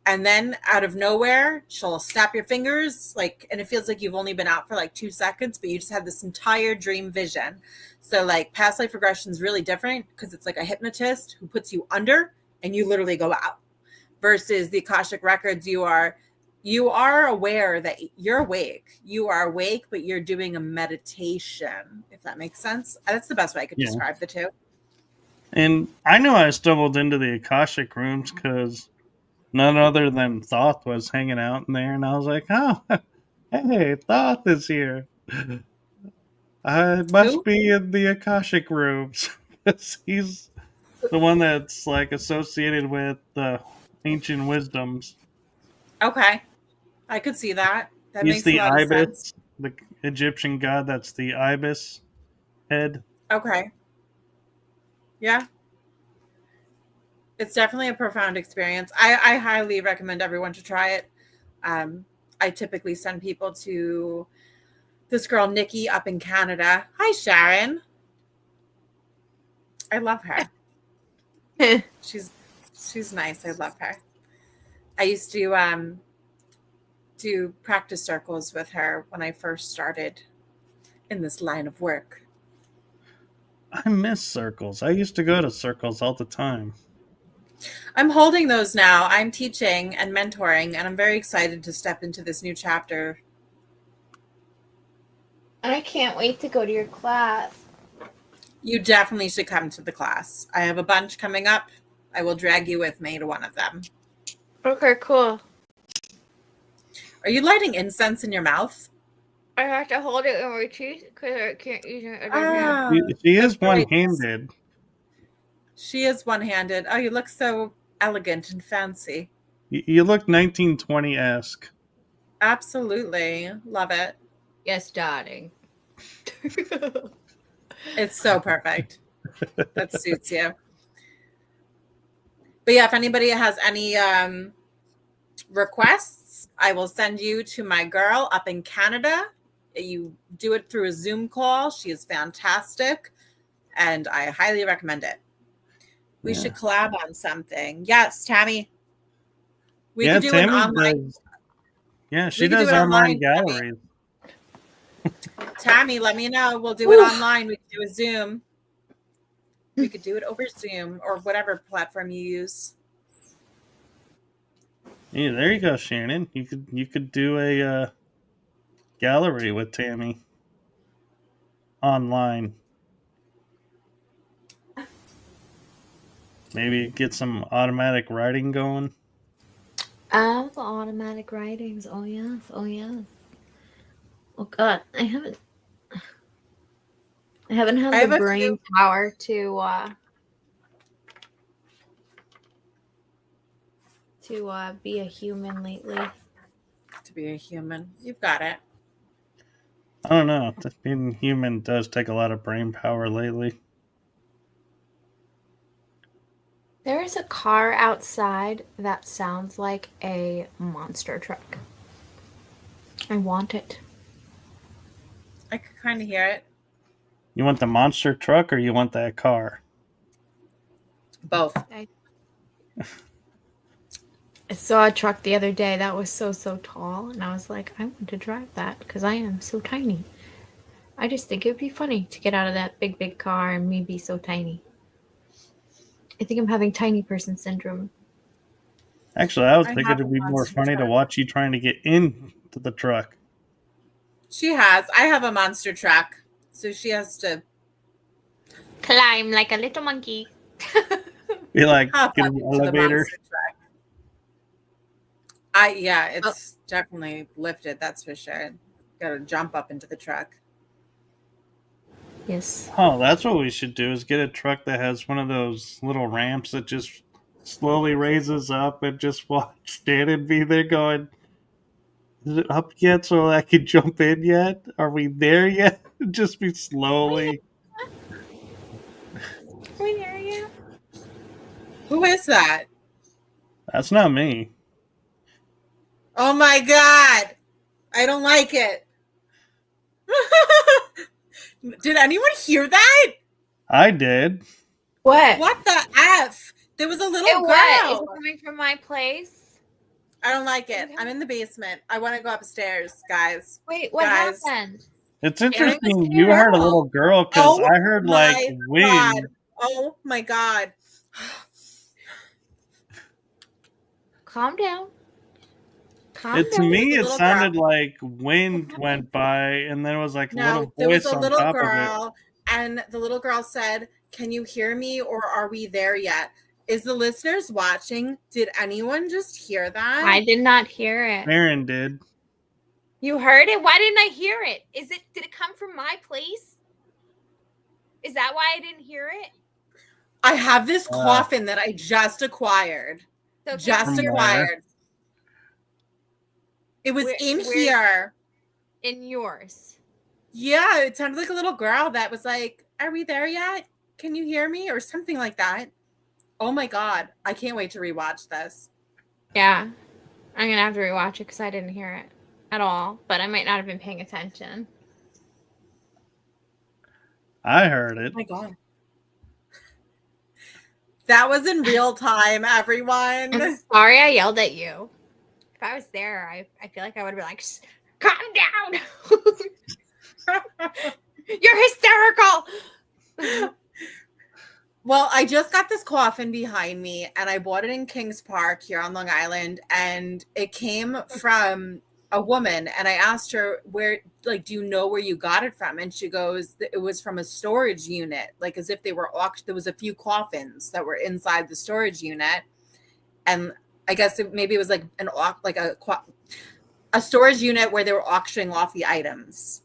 And then out of nowhere, she'll snap your fingers, like, and it feels like you've only been out for like 2 seconds, but you just have this entire dream vision. So like past life regression is really different because it's like a hypnotist who puts you under and you literally go out. Versus the Akashic Records, you are aware that you're awake. You are awake, but you're doing a meditation, if that makes sense. That's the best way I could describe the two. And I knew I stumbled into the Akashic rooms because none other than Thoth was hanging out in there, and I was like, oh, hey, Thoth is here. I must be in the Akashic rooms. He's the one that's like associated with the ancient wisdoms. Okay. I could see that. That He's makes the a lot of sense. the Egyptian god that's the ibis head. Okay. Yeah. It's definitely a profound experience. I highly recommend everyone to try it. I typically send people to this girl, Nikki, up in Canada. Hi, Sharon. I love her. She's nice. I love her. I used to do practice circles with her when I first started in this line of work. I miss circles. I used to go to circles all the time. I'm holding those now. I'm teaching and mentoring, and I'm very excited to step into this new chapter. I can't wait to go to your class. You definitely should come to the class. I have a bunch coming up. I will drag you with me to one of them. Okay, cool. Are you lighting incense in your mouth? I have to hold it in my teeth because I can't use it other hand. She is one-handed. She is one-handed. Oh, you look so elegant and fancy. You look 1920-esque. Absolutely. Love it. Yes, darling. It's so perfect. That suits you. But yeah, if anybody has any requests, I will send you to my girl up in Canada. You do it through a Zoom call. She is fantastic, and I highly recommend it. We should collab on something. Yes, Tammy. We could do Tammy an online. she does online galleries. Tammy, let me know. We'll do it online. We could do a Zoom. We could do it over Zoom or whatever platform you use. Yeah, there you go, Shannon. You could do a gallery with Tammy online. Maybe get some automatic writing going. Oh, the automatic writings. Oh yes, oh yes. Oh God, I haven't had the brain power to be a human lately. To be a human, you've got it. I don't know. Being human does take a lot of brain power lately. There is a car outside that sounds like a monster truck. I want it. I could kind of hear it. You want the monster truck or you want that car? Both. I saw a truck the other day that was so tall, and I was like, I want to drive that because I am so tiny. I just think it would be funny to get out of that big car and me be so tiny. I think I'm having tiny person syndrome. Actually, I was thinking it'd be more funny to watch you trying to get into the truck. I have a monster truck, so she has to climb like a little monkey. Be like, get an elevator. It's definitely lifted, that's for sure. Gotta jump up into the truck. Yes. Oh, that's what we should do is get a truck that has one of those little ramps that just slowly raises up and just stand and be there going, is it up yet so I can jump in yet? Are we there yet? Just be slowly. We hear you. Who is that? That's not me. Oh my God. I don't like it. Did anyone hear that? I did. What? What the F? There was a little girl. What? Is it coming from my place? I don't like it. I'm in the basement. I want to go upstairs, guys. Wait, what happened? It's interesting you heard a little girl because I heard like wind. Oh my God. Calm down. To me, it sounded like wind went by, and there was like a little voice on top of it. And the little girl said, "Can you hear me, or are we there yet?" Is the listeners watching? Did anyone just hear that? I did not hear it. Aaron did. You heard it? Why didn't I hear it? Did it come from my place? Is that why I didn't hear it? I have this coffin that I just acquired. So just acquired. It was in here. In yours. Yeah, it sounded like a little girl that was like, "Are we there yet? Can you hear me?" Or something like that. Oh my God. I can't wait to rewatch this. Yeah. I'm going to have to rewatch it because I didn't hear it at all. But I might not have been paying attention. I heard it. Oh my God. That was in real time, everyone. I'm sorry I yelled at you. If I was there, I feel like I would be like, calm down. You're hysterical. Well, I just got this coffin behind me, and I bought it in Kings Park here on Long Island, and it came from a woman, and I asked her, "Where, like, do you know where you got it from?" And she goes, "It was from a storage unit," like as if they were there was a few coffins that were inside the storage unit, and I guess maybe it was like a storage unit where they were auctioning off the items.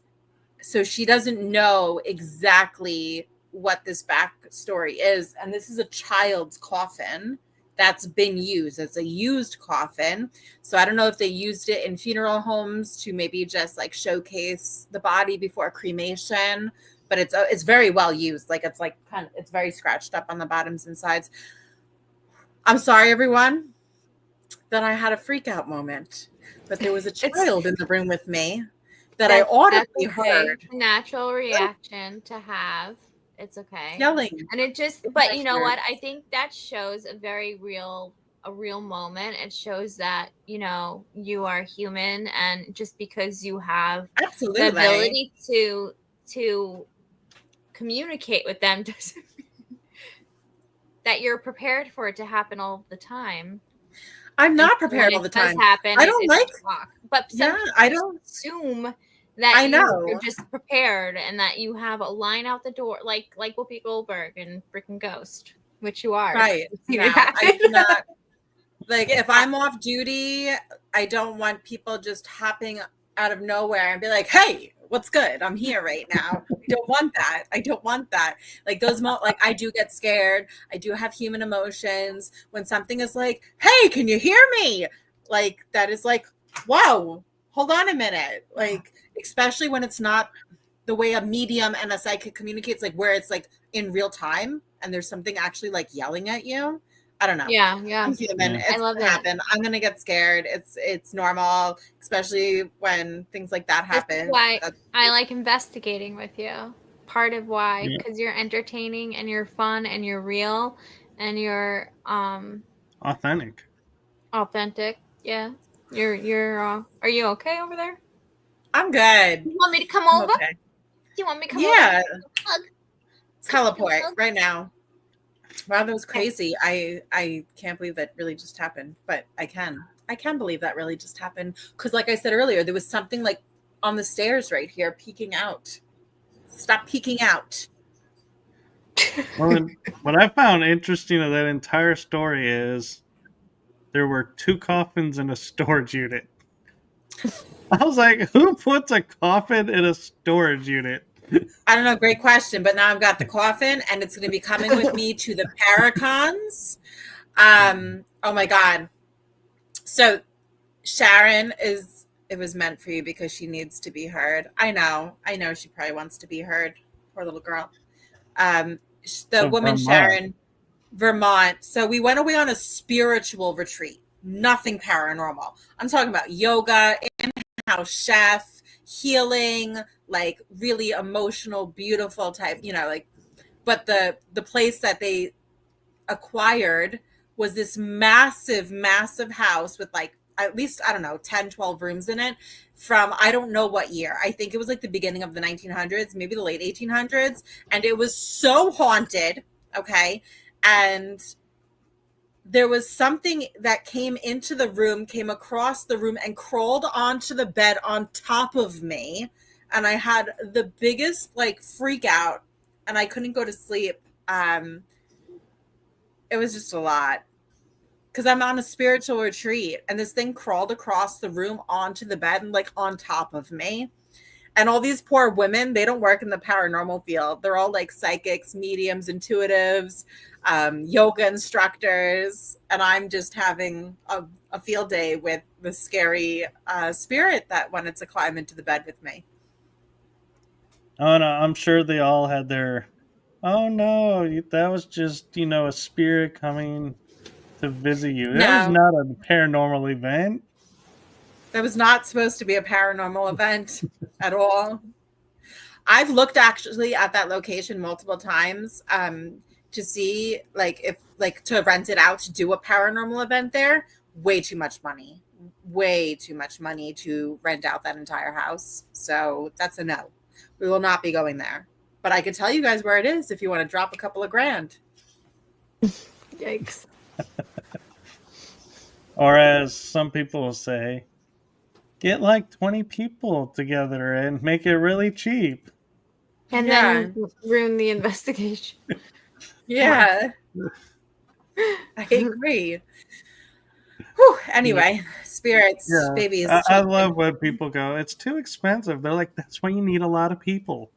So she doesn't know exactly what this backstory is, and this is a child's coffin that's been used. It's a used coffin, so I don't know if they used it in funeral homes to maybe just like showcase the body before cremation, but it's very well used. Like it's very scratched up on the bottoms and sides. I'm sorry, everyone, that I had a freak out moment, but there was a child in the room with me that I audibly heard. Natural reaction to have. It's okay. Yelling. And it just, but you know what? I think that shows a very real moment. It shows that, you know, you are human, and just because you have the ability to communicate with them doesn't mean that you're prepared for it to happen all the time. I'm not prepared all the time. Happen, I don't like talk. But I don't assume that you're just prepared and that you have a line out the door, like Whoopi Goldberg and freaking Ghost, which you are. Right. No, I do not. Like, if I'm off duty, I don't want people just hopping out of nowhere and be like, "Hey, what's good? I'm here right now." I don't want that. I don't want that. Like those like I do get scared. I do have human emotions. When something is like, "Hey, can you hear me?" Like that is like, whoa, hold on a minute. Like, especially when it's not the way a medium and a psychic communicates, like where it's like in real time and there's something actually like yelling at you. I don't know. Yeah. I'm human. It's I love gonna happen. I'm gonna get scared. It's normal, especially when things like that happen. That's why I like investigating with you. Part of why, because you're entertaining and you're fun and you're real and you're authentic. Yeah. You're are you okay over there? I'm good. You want me to come over? Okay. You want me to come over? Yeah. Teleport right now. Wow, that was crazy. I can't believe that really just happened, but I can believe that really just happened. Because like I said earlier, there was something like on the stairs right here peeking out. Stop peeking out. Well, what I found interesting of that entire story is there were 2 coffins in a storage unit. I was like, who puts a coffin in a storage unit? I don't know. Great question. But now I've got the coffin, and it's going to be coming with me to the ParaCons. Oh my God. So Sharon it was meant for you because she needs to be heard. I know she probably wants to be heard. Poor little girl. The woman, Vermont. Sharon, Vermont. So we went away on a spiritual retreat, nothing paranormal. I'm talking about yoga, in-house chef, healing, like really emotional, beautiful type, like, but the place that they acquired was this massive, massive house with like, at least, I don't know, 10, 12 rooms in it from, I don't know what year. I think it was like the beginning of the 1900s, maybe the late 1800s. And it was so haunted. Okay. And there was something that came into the room, came across the room and crawled onto the bed on top of me. And I had the biggest like freak out and I couldn't go to sleep. It was just a lot. Because I'm on a spiritual retreat and this thing crawled across the room onto the bed and like on top of me. And all these poor women, they don't work in the paranormal field. They're all like psychics, mediums, intuitives, yoga instructors. And I'm just having a field day with the scary spirit that wanted to climb into the bed with me. Oh no, I'm sure they all had their, oh no, that was just, a spirit coming to visit you. No. That was not a paranormal event. That was not supposed to be a paranormal event at all. I've looked actually at that location multiple times to see like if like to rent it out to do a paranormal event there. Way too much money to rent out that entire house. So that's a no. We will not be going there. But I could tell you guys where it is if you want to drop a couple of grand. Yikes. Or as some people will say, get like 20 people together and make it really cheap. And then ruin the investigation. Yeah. I agree. Whew. Anyway, spirits, babies. I love when people go, it's too expensive. They're like, that's why you need a lot of people.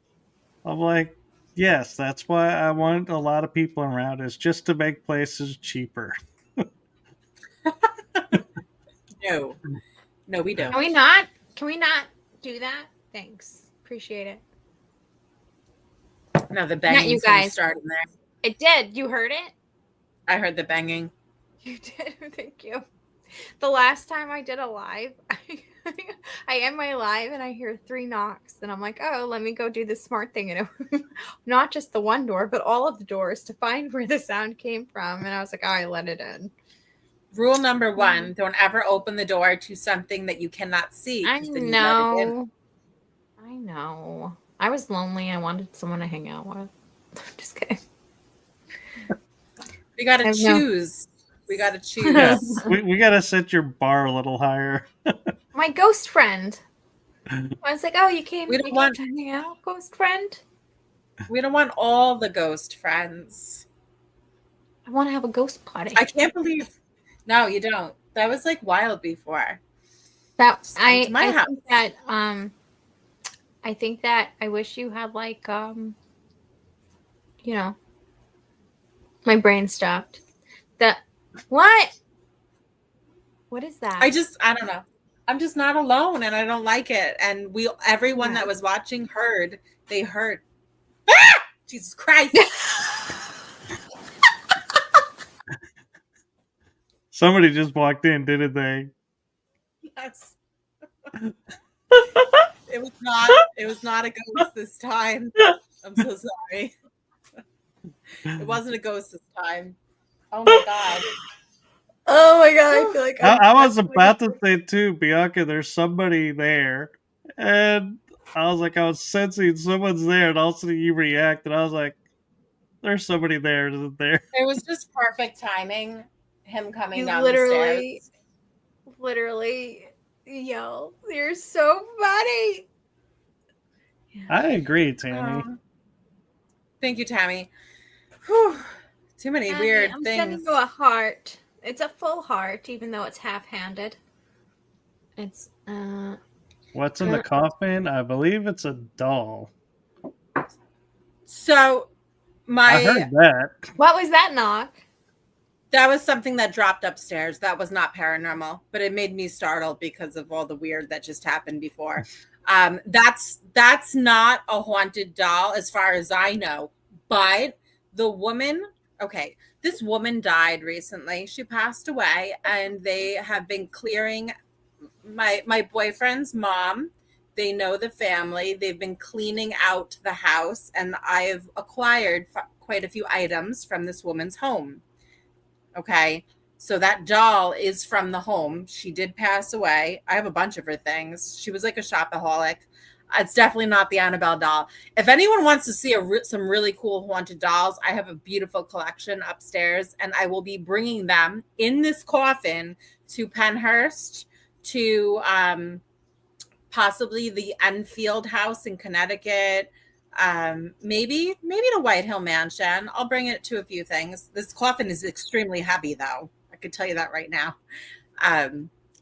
I'm like, yes, that's why I want a lot of people around, is just to make places cheaper. No, we don't. Can we not do that? Thanks. Appreciate it. No, the banging you guys started there. It did. You heard it? I heard the banging. You did. Thank you. The last time I did a live, I end my live and I hear 3 knocks and I'm like, oh, let me go do the smart thing. And it, not just the one door, but all of the doors to find where the sound came from. And I was like, oh, I let it in. Rule number 1, don't ever open the door to something that you cannot see. I know. I know. I was lonely. I wanted someone to hang out with. Just kidding. We got to choose. We got to choose. Yeah, we got to set your bar a little higher. My ghost friend. I was like, oh, you came to hang out, ghost friend? We don't want all the ghost friends. I want to have a ghost party. I can't believe. No, you don't. That was like wild before. That I think that I think that I wish you had like my brain stopped. What is that? I don't know. I'm just not alone and I don't like it. And everyone that was watching heard. They heard. Ah! Jesus Christ. Somebody just walked in, didn't they? Yes. It was not a ghost this time. I'm so sorry. It wasn't a ghost this time. Oh my God. Oh my God. I feel like I was about to say too, Bianca, there's somebody there. And I was like, I was sensing someone's there, and all of a sudden you react, and I was like, there's somebody there, isn't there? It was just perfect timing. Him coming down the stairs. Literally yell. You're so funny. I agree, Tammy. Thank you, Tammy. Whew. Too many weird things. I'm sending you a heart. It's a full heart, even though it's half-handed. It's What's in the coffin? I believe it's a doll. So I heard that. What was that knock? that was something that dropped upstairs. That was not paranormal, but it made me startled because of all the weird that just happened before. That's not a haunted doll as far as I know. But the woman, okay, this woman died recently. She passed away, and they have been clearing my boyfriend's mom. They know the family. They've been cleaning out the house, and I've acquired quite a few items from this woman's home. Okay. So that doll is from the home. She did pass away. I have a bunch of her things. She was like a shopaholic. It's definitely not the Annabelle doll. If anyone wants to see some really cool haunted dolls, I have a beautiful collection upstairs, and I will be bringing them in this coffin to Penhurst, to possibly the Enfield House in Connecticut, maybe to White Hill Mansion. I'll bring it to a few things. This coffin is extremely heavy, though. I could tell you that right now.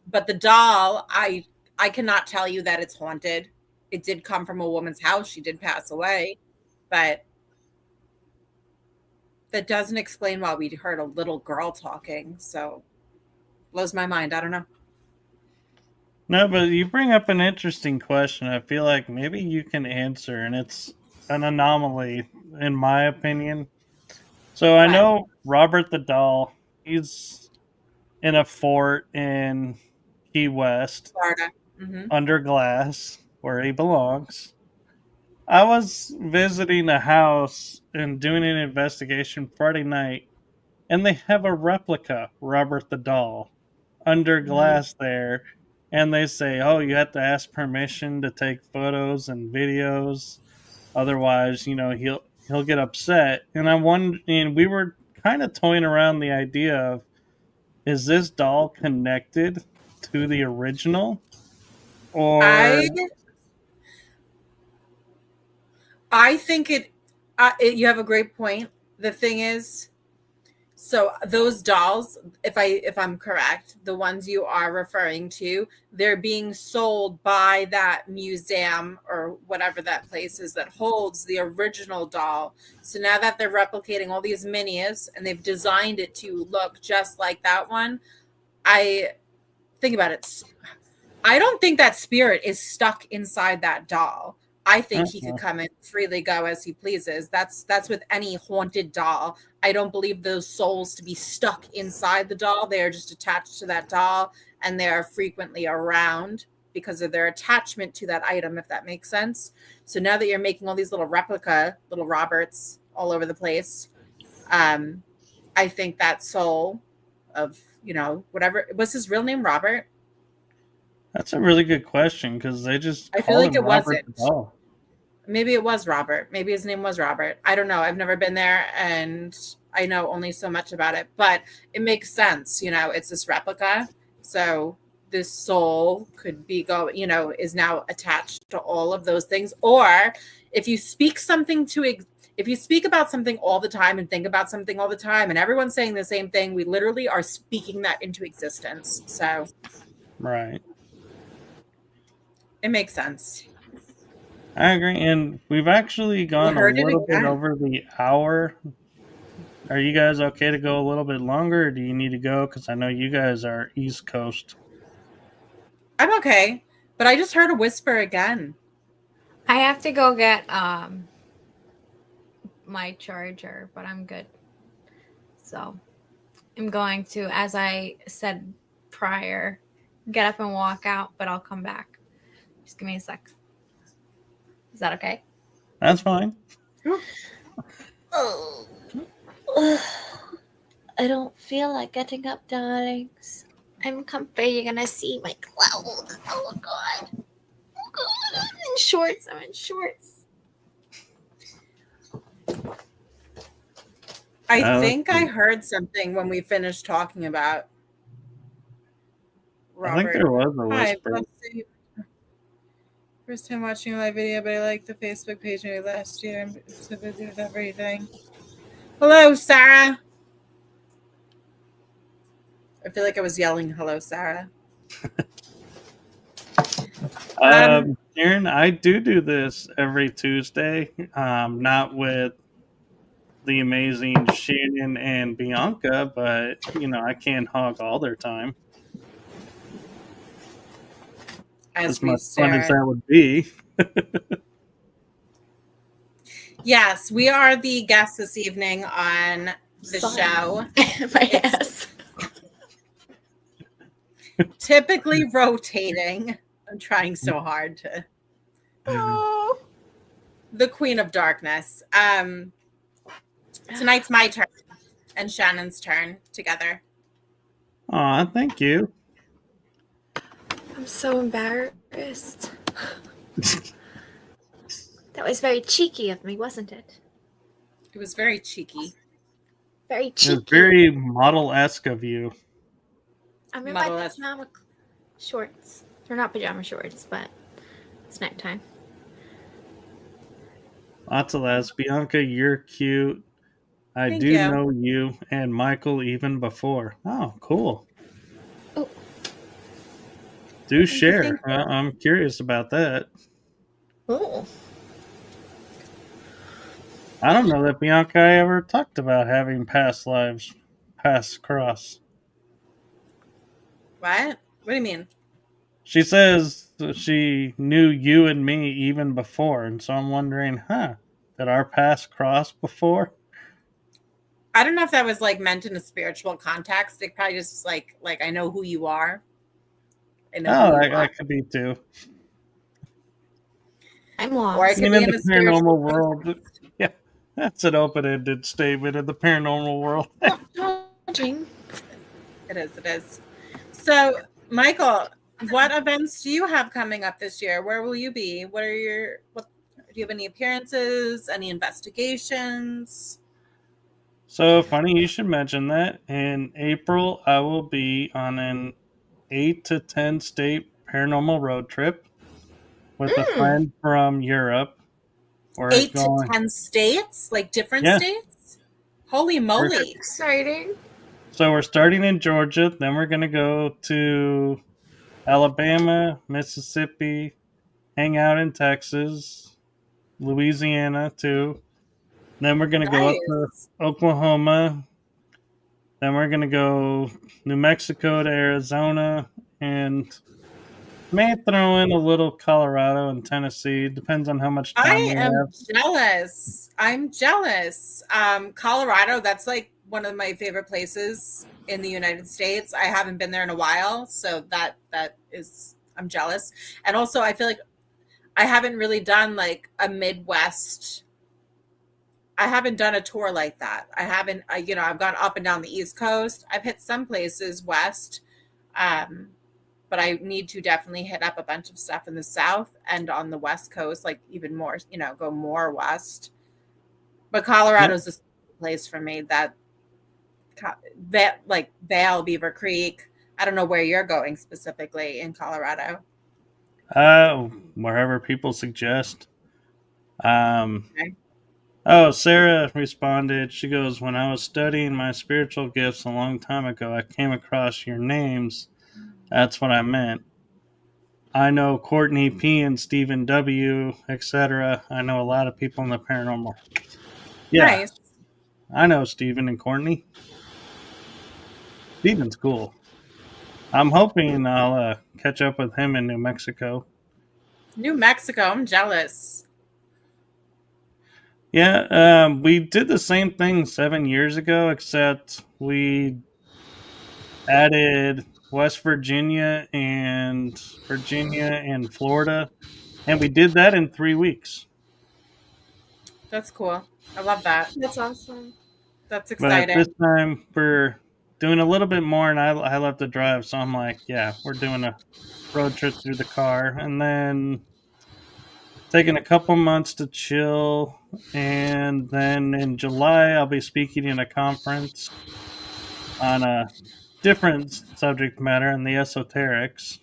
But the doll, I cannot tell you that it's haunted. It did come from a woman's house. She did pass away, but that doesn't explain why we heard a little girl talking. So blows my mind. I don't know. No, but you bring up an interesting question. I feel like maybe you can answer, and it's an anomaly, in my opinion. So I know Robert the Doll, he's in a fort in Key West, Florida. under glass, where he belongs. I was visiting a house and doing an investigation Friday night, and they have a replica Robert the Doll under glass there, and they say, "Oh, you have to ask permission to take photos and videos, otherwise, he'll get upset." And we were kind of toying around the idea of, is this doll connected to the original, or I think you have a great point. The thing is, so those dolls, if I'm correct, the ones you are referring to, they're being sold by that museum or whatever that place is that holds the original doll. So now that they're replicating all these minis and they've designed it to look just like that one, I think about it. I don't think that spirit is stuck inside that doll. I think he could come and freely go as he pleases. That's with any haunted doll. I don't believe those souls to be stuck inside the doll. They are just attached to that doll, and they are frequently around because of their attachment to that item, if that makes sense. So now that you're making all these little replica, little Roberts all over the place, I think that soul of, whatever, was his real name Robert? That's a really good question, because they just I feel like it Robert wasn't. the Doll. Maybe it was Robert. Maybe his name was Robert. I don't know. I've never been there, and I know only so much about it, but it makes sense. It's this replica. So this soul could be is now attached to all of those things. Or if you speak about something all the time and think about something all the time, and everyone's saying the same thing, we literally are speaking that into existence. So Right. it makes sense. I agree, and we've actually gone a little bit over the hour. Are you guys okay to go a little bit longer, or do you need to go? Because I know you guys are East Coast. I'm okay, but I just heard a whisper again. I have to go get my charger, but I'm good. So I'm going to, as I said prior, get up and walk out, but I'll come back. Just give me a sec. Is that okay? That's fine. Oh. I don't feel like getting up, darlings. I'm comfy. You're gonna see my clothes. Oh god. Oh god. I'm in shorts. I think I heard something when we finished talking about Robert. I think there was a whisper. Hi, first time watching a live video, but I like the Facebook page maybe last year. I'm so busy with everything. Hello, Sarah. I feel like I was yelling, "Hello, Sarah." Aaron, I do this every Tuesday. Not with the amazing Shannon and Bianca, but I can't hog all their time. As As we much fun as stare. that would be. Yes, we are the guests this evening on the Sorry. show. My It's- ass. Typically rotating. I'm trying so hard to. Oh. The Queen of Darkness. Tonight's my turn and Shannon's turn together. Aw, thank you. I'm so embarrassed. That was very cheeky of me, wasn't it? It was very cheeky. Very It cheeky. was very model-esque of you. I'm in Muddle-esque. my pajama shorts. They're not pajama shorts, but it's nighttime. Lots of laughs. Bianca, you're cute. I Thank do you. know you and Michael even before. Oh, cool. Oh. Do share. thank you. I'm curious about that. Oh. I don't know that Bianca ever talked about having past lives pass across. What? What do you mean? She says that she knew you and me even before, and so I'm wondering, did our paths cross before? I don't know if that was like meant in a spiritual context. It probably just like I know who you are. I know who you are. That could be too. I'm lost. Or it could be in in the a spiritual paranormal world. Yeah, that's an open-ended statement in the paranormal world. Judging. It is. It is. So, Michael, what events do you have coming up this year? Where will you be? What do you have any appearances? Any investigations? So funny you should mention that. In April, I will be on an 8 to 10 state paranormal road trip with a friend from Europe. We're 8 going, to 10 states, like different Yeah. states. Holy moly! Exciting. So we're starting in Georgia, then we're going to go to Alabama, Mississippi, hang out in Texas, Louisiana too. Then we're going to go up to Nice. Oklahoma. Then we're going to go New Mexico to Arizona and may throw in a little Colorado and Tennessee. Depends on how much time I we am have. jealous. I'm jealous. Colorado, that's like one of my favorite places in the United States. I haven't been there in a while, so that is, I'm jealous. And also, I feel like I haven't really done like a Midwest. I haven't done a tour like that. I've gone up and down the East Coast. I've hit some places west, but I need to definitely hit up a bunch of stuff in the South and on the West Coast, like even more, go more west. But Colorado's a place for me that like Vail, Beaver Creek. I don't know where you're going specifically in Colorado. Wherever people suggest. Okay. Oh, Sarah responded. She goes, when I was studying my spiritual gifts a long time ago, I came across your names. That's what I meant. I know Courtney P. and Stephen W., etc. I know a lot of people in the paranormal. Yeah, Nice. I know Stephen and Courtney. Stephen's cool. I'm hoping I'll catch up with him in New Mexico. New Mexico, I'm jealous. Yeah, we did the same thing 7 years ago, except we added West Virginia and Florida, and we did that in 3 weeks. That's cool. I love that. That's awesome. That's But exciting. this time we're doing a little bit more, and I love to drive, so I'm like, yeah, we're doing a road trip through the car, and then taking a couple months to chill, and then in July I'll be speaking in a conference on a different subject matter in the esoterics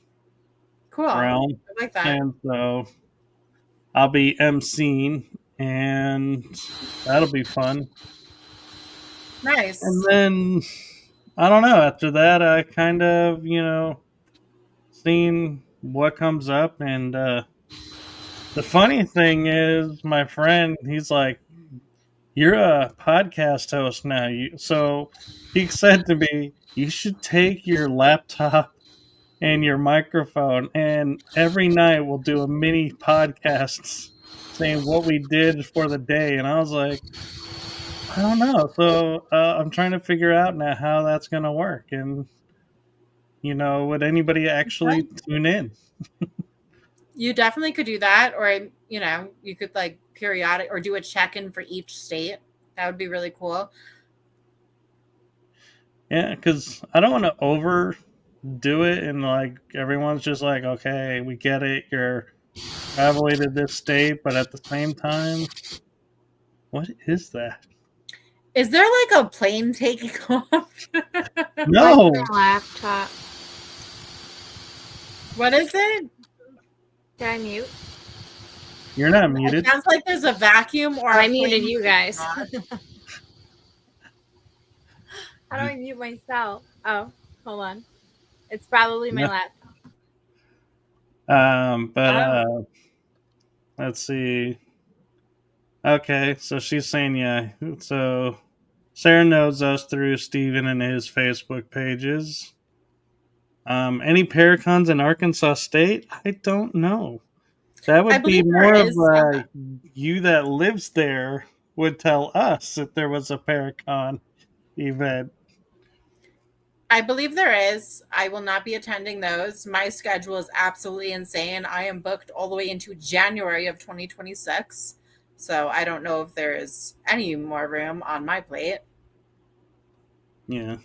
Cool. realm, I like that. and so I'll be emceeing, and that'll be fun. Nice. And then I don't know. After that, I kind of, seen what comes up. And the funny thing is, my friend, he's like, "You're a podcast host now." So he said to me, "You should take your laptop and your microphone, and every night we'll do a mini podcast saying what we did for the day." And I was like, I don't know. So I'm trying to figure out now how that's going to work. And, would anybody actually tune in? You definitely could do that, or you could like periodic or do a check-in for each state. That would be really cool. Yeah, because I don't want to overdo it and like everyone's just like, okay, we get it, you're traveling to this state, but at the same time, what is that? Is there like a plane taking off? No. Like my laptop. What is it? Did I mute? You're not muted. It sounds like there's a vacuum or I a muted plane you guys. taking off. How do I mute myself? Oh, hold on. It's probably my No. laptop. But let's see. Okay, so she's saying, yeah. So Sarah knows us through Steven and his Facebook pages. Any ParaCons in Arkansas State? I don't know. That would be more of you that lives there would tell us if there was a ParaCon event. I believe there is. I will not be attending those. My schedule is absolutely insane. I am booked all the way into January of 2026. So I don't know if there is any more room on my plate. Yeah.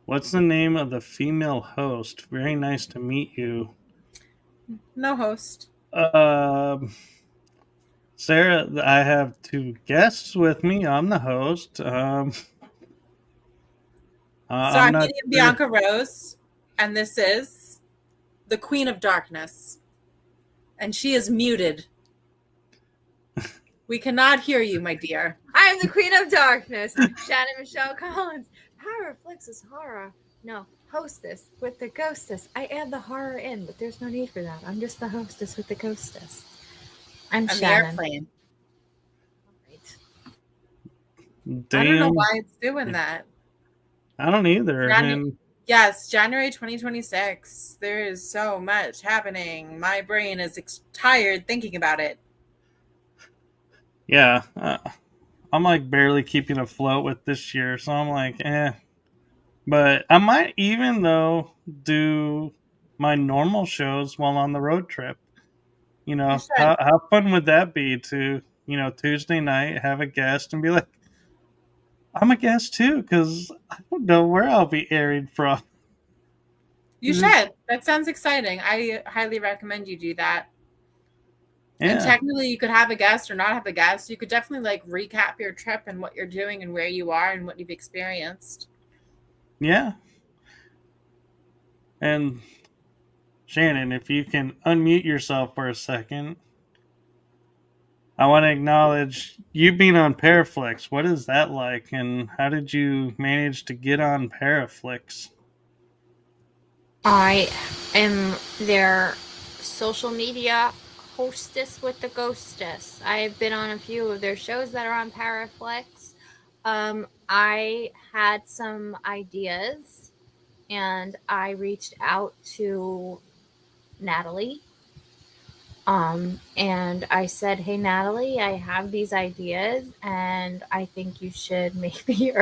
What's the name of the female host? Very nice to meet you. No host. Sarah, I have two guests with me. I'm the host. I'm meeting Bianca Rose, and this is the Queen of Darkness. And she is muted. We cannot hear you, my dear. I'm the Queen of Darkness, Shannon Michele Collins. Paraflix is horror. No, hostess with the ghostess. I add the horror in, but there's no need for that. I'm just the hostess with the ghostess. I'm On the Shannon. airplane. Right. Damn. I don't know why it's doing that. I don't either. Yes, January 2026. There is so much happening. My brain is tired thinking about it. Yeah. I'm like barely keeping afloat with this year, so I'm like, But I might even, though, do my normal shows while on the road trip. How fun would that be to, Tuesday night, have a guest and be like, I'm a guest too, because I don't know where I'll be airing from. You should. That sounds exciting. I highly recommend you do that. Yeah. And technically you could have a guest or not have a guest. You could definitely like recap your trip and what you're doing and where you are and what you've experienced. Yeah. And Shannon, if you can unmute yourself for a second, I want to acknowledge you being on Paraflix. What is that like, and how did you manage to get on Paraflix? I am their social media hostess with the ghostess. I've been on a few of their shows that are on Paraflix. I had some ideas, and I reached out to Natalie. And I said, hey, Natalie, I have these ideas, and I think you should make me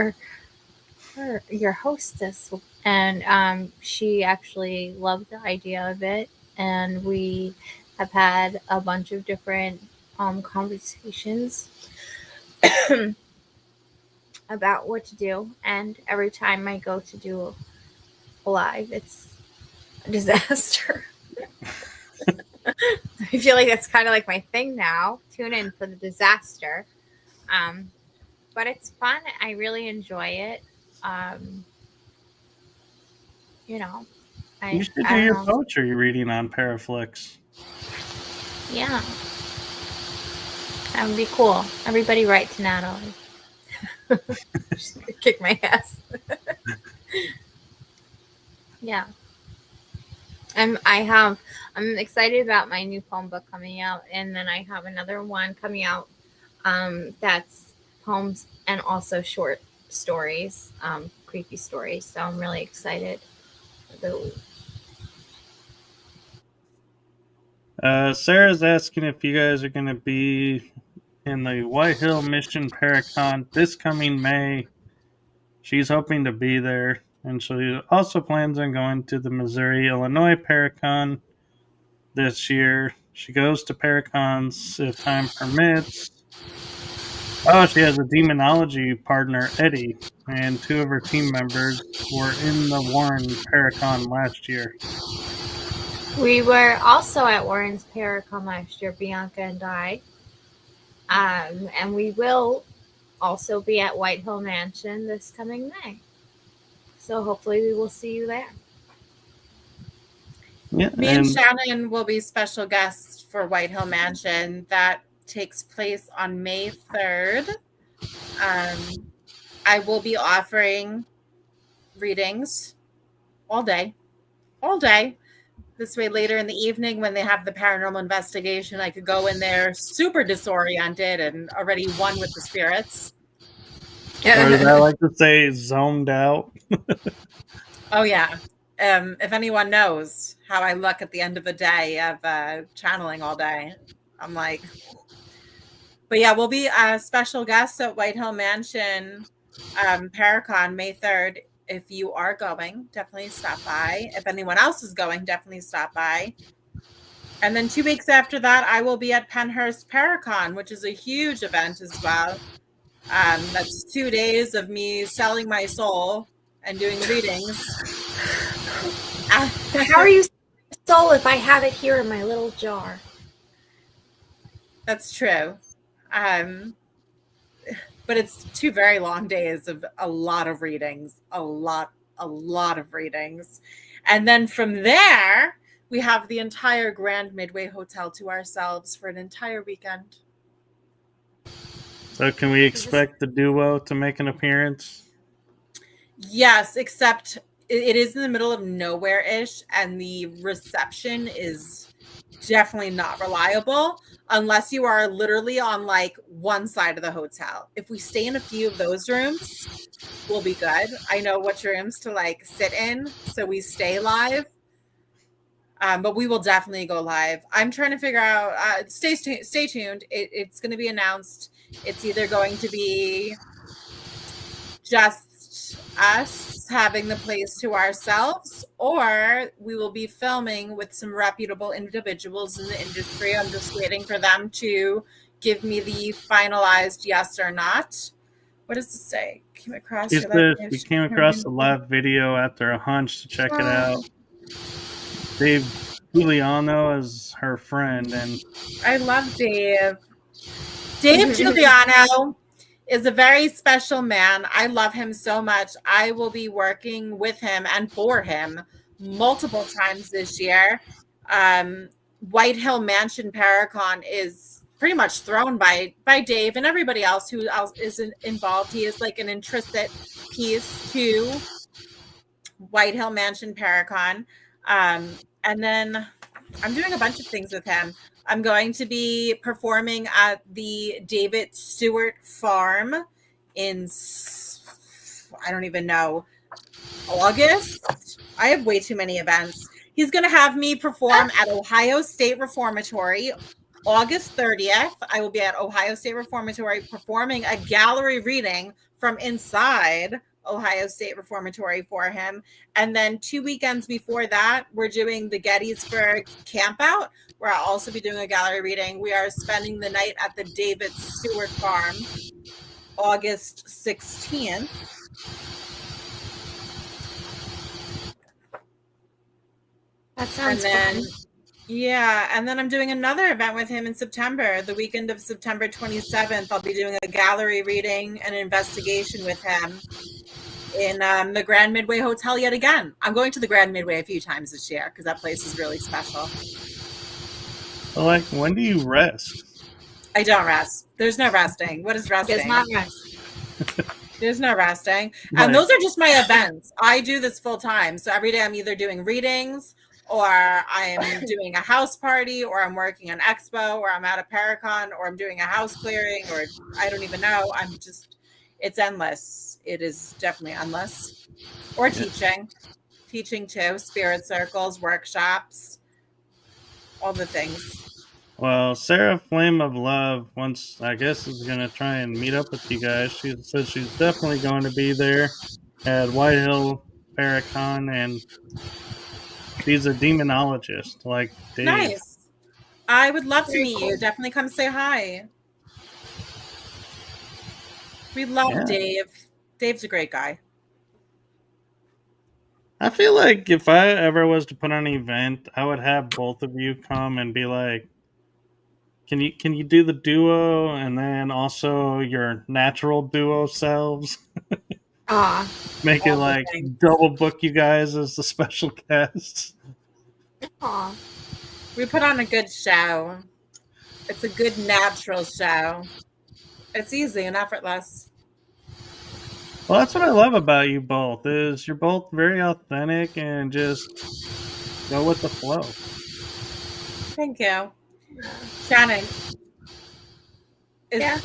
your hostess. And she actually loved the idea of it, and we have had a bunch of different conversations about what to do. And every time I go to do a live, it's a disaster. I feel like that's kind of like my thing now. Tune in for the disaster. But it's fun. I really enjoy it. You should do your poetry reading on Paraflix. Yeah. That would be cool. Everybody write to Natalie. She's gonna kick my ass. Yeah. I'm excited about my new poem book coming out, and then I have another one coming out that's poems and also short stories, creepy stories. So I'm really excited for those. Sarah's asking if you guys are going to be in the White Hill Mission ParaCon this coming May. She's hoping to be there, and she also plans on going to the Missouri Illinois ParaCon this year. She goes to ParaCons if time permits. Oh, she has a demonology partner, Eddie, and two of her team members were in the Warren ParaCon last year. We were also at Warren's ParaCon last year, Bianca and I. And we will also be at White Hill Mansion this coming May. So hopefully we will see you there. Yeah, Me and Shannon will be special guests for White Hill Mansion. That takes place on May 3rd. I will be offering readings all day. This way, later in the evening when they have the paranormal investigation, I could go in there super disoriented and already one with the spirits. or as I like to say, zoned out. Oh, yeah. If anyone knows how I look at the end of the day of channeling all day, I'm like... But yeah, we'll be special guests at White Hill Mansion ParaCon May 3rd. If you are going, definitely stop by. If anyone else is going, definitely stop by. And then 2 weeks after that, I will be at Pennhurst ParaCon, which is a huge event as well. That's 2 days of me selling my soul and doing readings. How are you soul if I have it here in my little jar? That's true. But it's 2 very long days of a lot of readings, a lot of readings. And then from there, we have the entire Grand Midway Hotel to ourselves for an entire weekend. So can we expect the duo to make an appearance? Yes, except it is in the middle of nowhere-ish, and the reception is definitely not reliable unless you are literally on like one side of the hotel. If we stay in a few of those rooms, we'll be good. I know which rooms to like sit in, so we stay live. But we will definitely go live. I'm trying to figure out. Stay tuned. It's going to be announced. It's either going to be just us having the place to ourselves, or we will be filming with some reputable individuals in the industry. I'm just waiting for them to give me the finalized yes or not. What does it say? Came across we came across a live video after a hunch to check it out. Dave Giuliano is her friend, and I love Dave. Dave Giuliano is a very special man. I love him so much. I will be working with him and for him multiple times this year. White Hill Mansion ParaCon is pretty much thrown by Dave and everybody else who else is involved. He is like an intrinsic piece to White Hill Mansion ParaCon. And then I'm doing a bunch of things with him. I'm going to be performing at the David Stewart Farm in, I don't even know, August. I have way too many events. He's going to have me perform at Ohio State Reformatory August 30th. I will be at Ohio State Reformatory performing a gallery reading from inside Ohio State Reformatory for him. And then 2 weekends before that, we're doing the Gettysburg Campout, where I'll also be doing a gallery reading. We are spending the night at the David Stewart Farm, August 16th. That sounds fun. Yeah, and then I'm doing another event with him in September, the weekend of September 27th. I'll be doing a gallery reading and an investigation with him in the Grand Midway Hotel yet again. I'm going to the Grand Midway a few times this year because that place is really special. Well, like, when do you rest? I don't rest. There's no resting. What is resting? Does not rest. There's no resting. Like, And those are just my events. I do this full time. So every day I'm either doing readings or I'm doing a house party or I'm working an expo or I'm at a ParaCon or I'm doing a house clearing or I don't even know. It's endless. It is definitely endless. Or teaching too, spirit circles, workshops, all the things. well, Sarah Flame of Love once, I guess, is going to try and meet up with you guys. She says she's definitely going to be there at White Hill Paracon, and she's a demonologist like Dave. Nice. I would love to Very meet cool. you. Definitely come say hi. We love Dave. Dave's a great guy. I feel like if I ever was to put on an event, I would have both of you come and be like, can you do the duo and then also your natural duo selves? Make it All the like things. double book you guys as the special guests. Aw. We put on a good show. It's a good natural show. It's easy and effortless. Well, that's what I love about you both is you're both very authentic and just go with the flow. Thank you. Shannon, Yeah.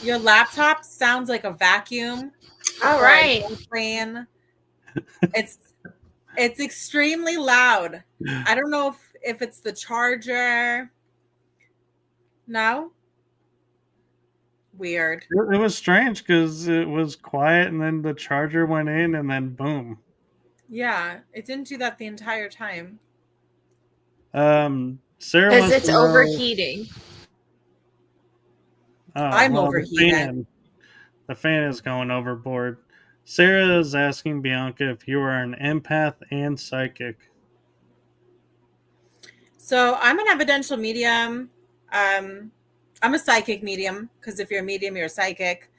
your laptop sounds like a vacuum. All or an right. airplane. It's extremely loud. I don't know if it's the charger. No? Weird. It was strange because it was quiet and then the charger went in and then boom. Yeah, it didn't do that the entire time. Sarah Because wants it's to know. overheating. Oh, I'm well, overheated. The fan is going overboard. Sarah is asking Bianca if you are an empath and psychic. So I'm an evidential medium. I'm a psychic medium because if you're a medium, you're a psychic.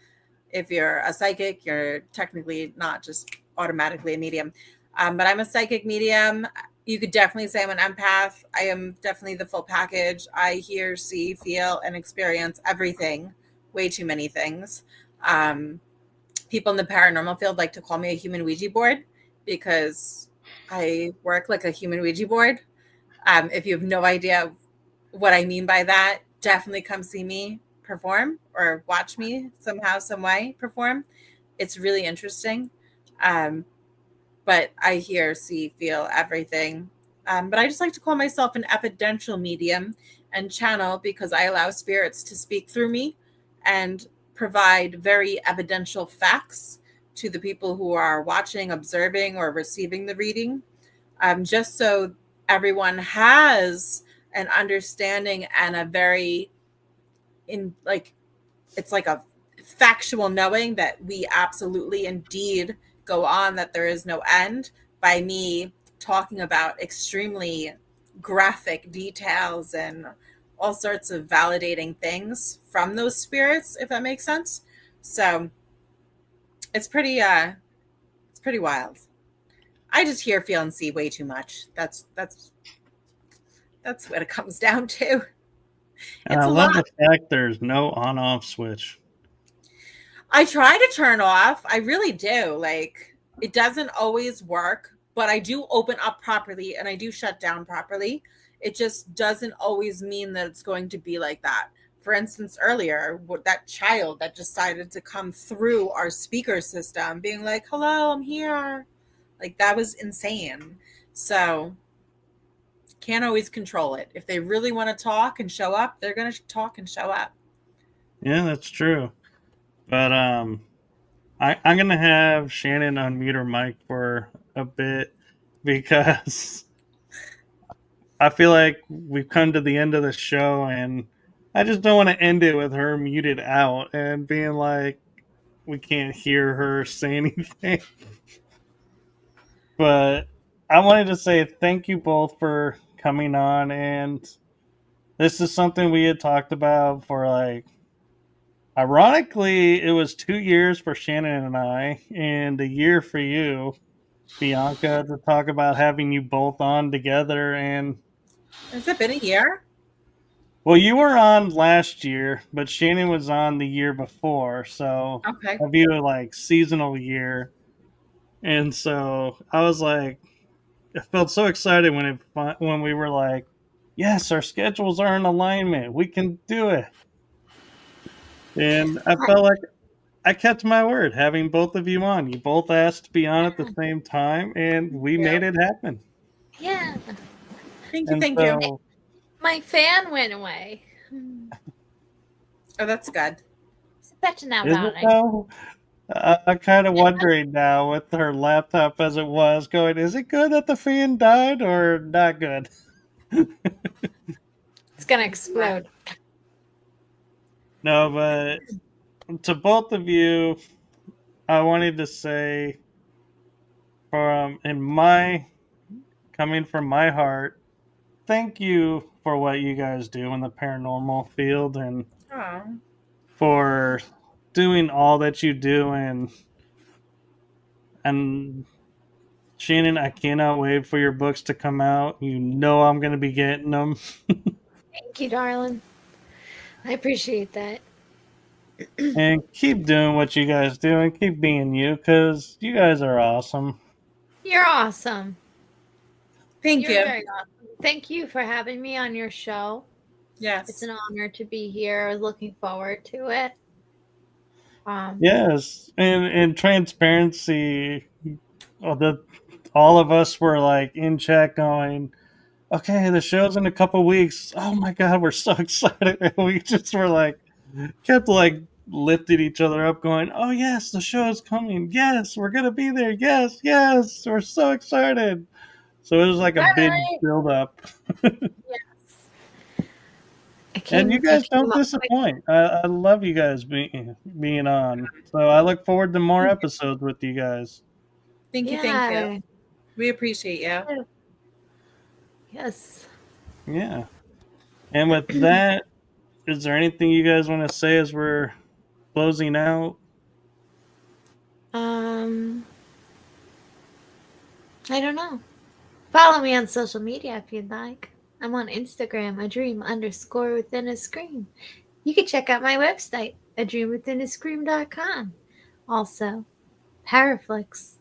If you're a psychic, you're technically not just automatically a medium. But I'm a psychic medium. You could definitely say I'm an empath. I am definitely the full package. I hear, see, feel, and experience everything. Way too many things. People in the paranormal field like to call me a human Ouija board because I work like a human Ouija board. If you have no idea what I mean by that, definitely come see me perform or watch me somehow, some way perform. It's really interesting. But I hear, see, feel everything. But I just like to call myself an evidential medium and channel because I allow spirits to speak through me and provide very evidential facts to the people who are watching, observing, or receiving the reading, just so everyone has an understanding and a very it's like a factual knowing that we absolutely indeed go on, that there is no end by me talking about extremely graphic details and all sorts of validating things from those spirits, if that makes sense. So it's pretty wild. I just hear, feel, and see way too much. That's what it comes down to. And I love the fact there's no on-off switch. I try to turn off. I really do. Like, it doesn't always work, but I do open up properly and I do shut down properly. It just doesn't always mean that it's going to be like that. For instance, earlier, that child that decided to come through our speaker system being like, hello, I'm here. Like, that was insane. So can't always control it. If they really want to talk and show up, they're going to talk and show up. Yeah, that's true. But I'm gonna have Shannon unmute her mic for a bit because I feel like we've come to the end of the show and I just don't want to end it with her muted out and being like we can't hear her say anything. But I wanted to say thank you both for coming on, and this is something we had talked about for like, ironically, it was 2 years for Shannon and I, and a year for you, Bianca, to talk about having you both on together. And has it been a year? Well, you were on last year, but Shannon was on the year before, so Okay. I view it like seasonal year. And so I was like, I felt so excited when we were like, yes, our schedules are in alignment. We can do it. And I felt like I kept my word, having both of you on. You both asked to be on at the same time, and we Yeah. made it happen. Yeah. Thank you. And Thank you. so, My fan went away. Oh, that's good. Sabihin na is about it it. though? I'm kind of wondering now with her laptop as it was going, is it good that the fan died or not good? It's gonna explode. No, but to both of you, I wanted to say coming from my heart, thank you for what you guys do in the paranormal field and Oh, for doing all that you do and Shannon, I cannot wait for your books to come out. You know I'm going to be getting them. Thank you, darling. I appreciate that. And keep doing what you guys do and keep being you because you guys are awesome. You're awesome. thank You're you. very awesome. Thank you for having me on your show. It's Yes. an honor to be here. I was looking forward to it. Yes, and transparency. All of us were like in chat going, "Okay, the show's in a couple weeks. Oh my god, we're so excited!" And we just were like, kept like lifting each other up, going, "Oh yes, the show's coming. Yes, we're gonna be there. Yes, yes, we're so excited." So it was like a big Right. build up. Yes. And you You guys came don't up quick. disappoint. I love you guys being on. So I look forward to more episodes with you guys. Thank you. Thank you. Yeah. We appreciate you. Yes. Yeah. And with that, is there anything you guys want to say as we're closing out? Um, I don't know. Follow me on social media if you'd like. I'm on Instagram, adream_within_a scream. You can check out my website, adreamwithinascream.com. Also, Paraflix.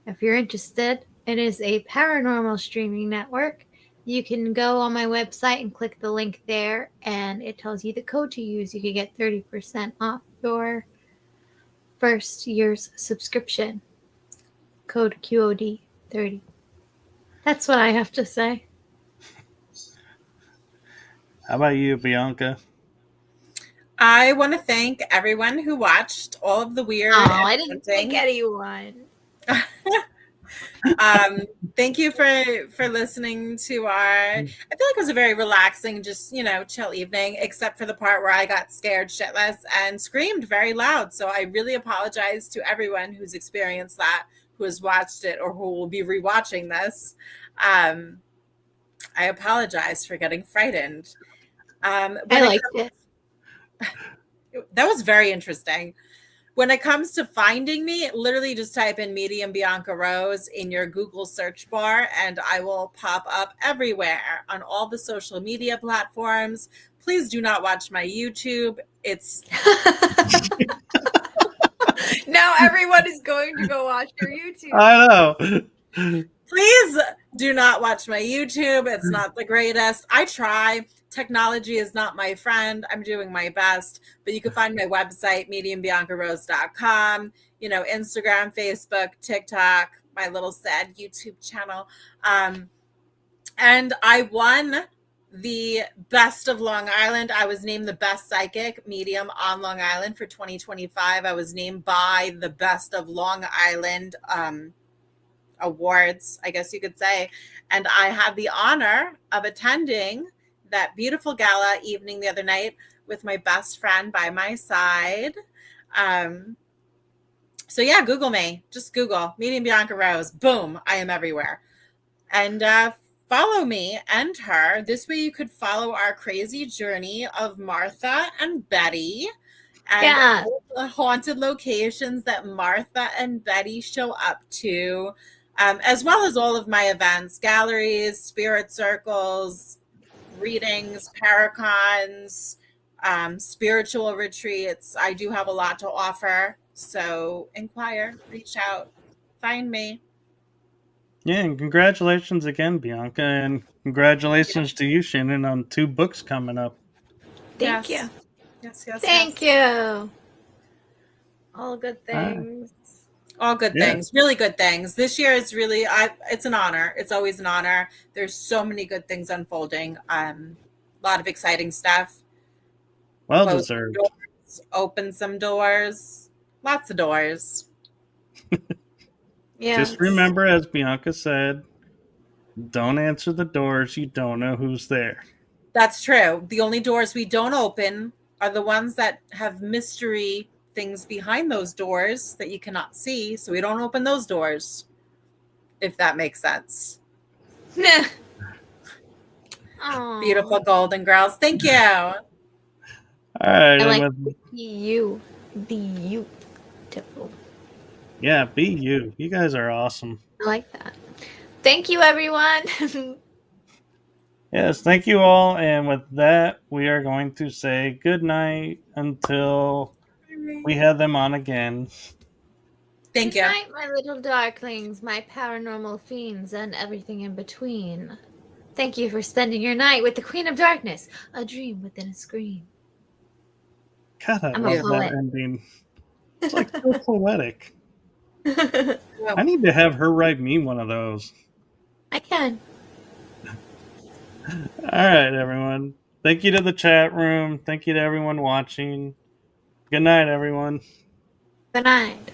If you're interested, it is a paranormal streaming network. You can go on my website and click the link there, and it tells you the code to use. You can get 30% off your first year's subscription. Code QOD30. That's what I have to say. How about you, Bianca? I want to thank everyone who watched all of the weird Oh, and I didn't think haunting. anyone. Thank you for listening to our. I feel like it was a very relaxing, just chill evening, except for the part where I got scared shitless and screamed very loud. So I really apologize to everyone who's experienced that, who has watched it, or who will be rewatching this. I apologize for getting frightened. I liked it. That was very interesting. When it comes to finding me, literally just type in Medium Bianca Rose in your Google search bar, and I will pop up everywhere on all the social media platforms. Please do not watch my YouTube. It's Now everyone is going to go watch your YouTube. I know. Please do not watch my YouTube. It's not the greatest. I try. Technology is not my friend. I'm doing my best. But you can find my website, mediumbiancarose.com, Instagram, Facebook, TikTok, my little sad YouTube channel. And I won the Best of Long Island. I was named the best psychic medium on Long Island for 2025. I was named by the Best of Long Island awards, I guess you could say. And I had the honor of attending that beautiful gala evening the other night with my best friend by my side. So yeah, Google me. Just Google Medium Bianca Rose. Boom, I am everywhere. And follow me and her. This way you could follow our crazy journey of Martha and Betty and all the haunted locations that Martha and Betty show up to. As well as all of my events, galleries, spirit circles, readings, ParaCons, spiritual retreats. I do have a lot to offer. So inquire, reach out, find me. Yeah, and congratulations again, Bianca, and congratulations to you, Shannon, on 2 books coming up. Thank Yes. you. Yes, yes, Thank yes. you. All good Ah. things. All good Yeah. things, really good things. This year is really, it's an honor. It's always an honor. There's so many good things unfolding. A lot of exciting stuff. Well Close some deserved. doors, open some doors, lots of doors. Yeah. Just remember, as Bianca said, don't answer the doors. You don't know who's there. That's true. The only doors we don't open are the ones that have mystery things behind those doors that you cannot see. So we don't open those doors, if that makes sense. Aw. Beautiful golden girls. Thank you. All right, I like and with, you. Beautiful. yeah, be you. You guys are awesome. I like that. Thank you, everyone. Yes, thank you all. And with that, we are going to say good night until we have them on again. Thank Good you. night, my little darklings, my paranormal fiends, and everything in between. Thank you for spending your night with the Queen of Darkness, a dream within a scream. God, I I'm a love that poet. ending. It's like so poetic. Well, I need to have her write me one of those. I can. All right, everyone. Thank you to the chat room. Thank you to everyone watching. Good night, everyone. Good night.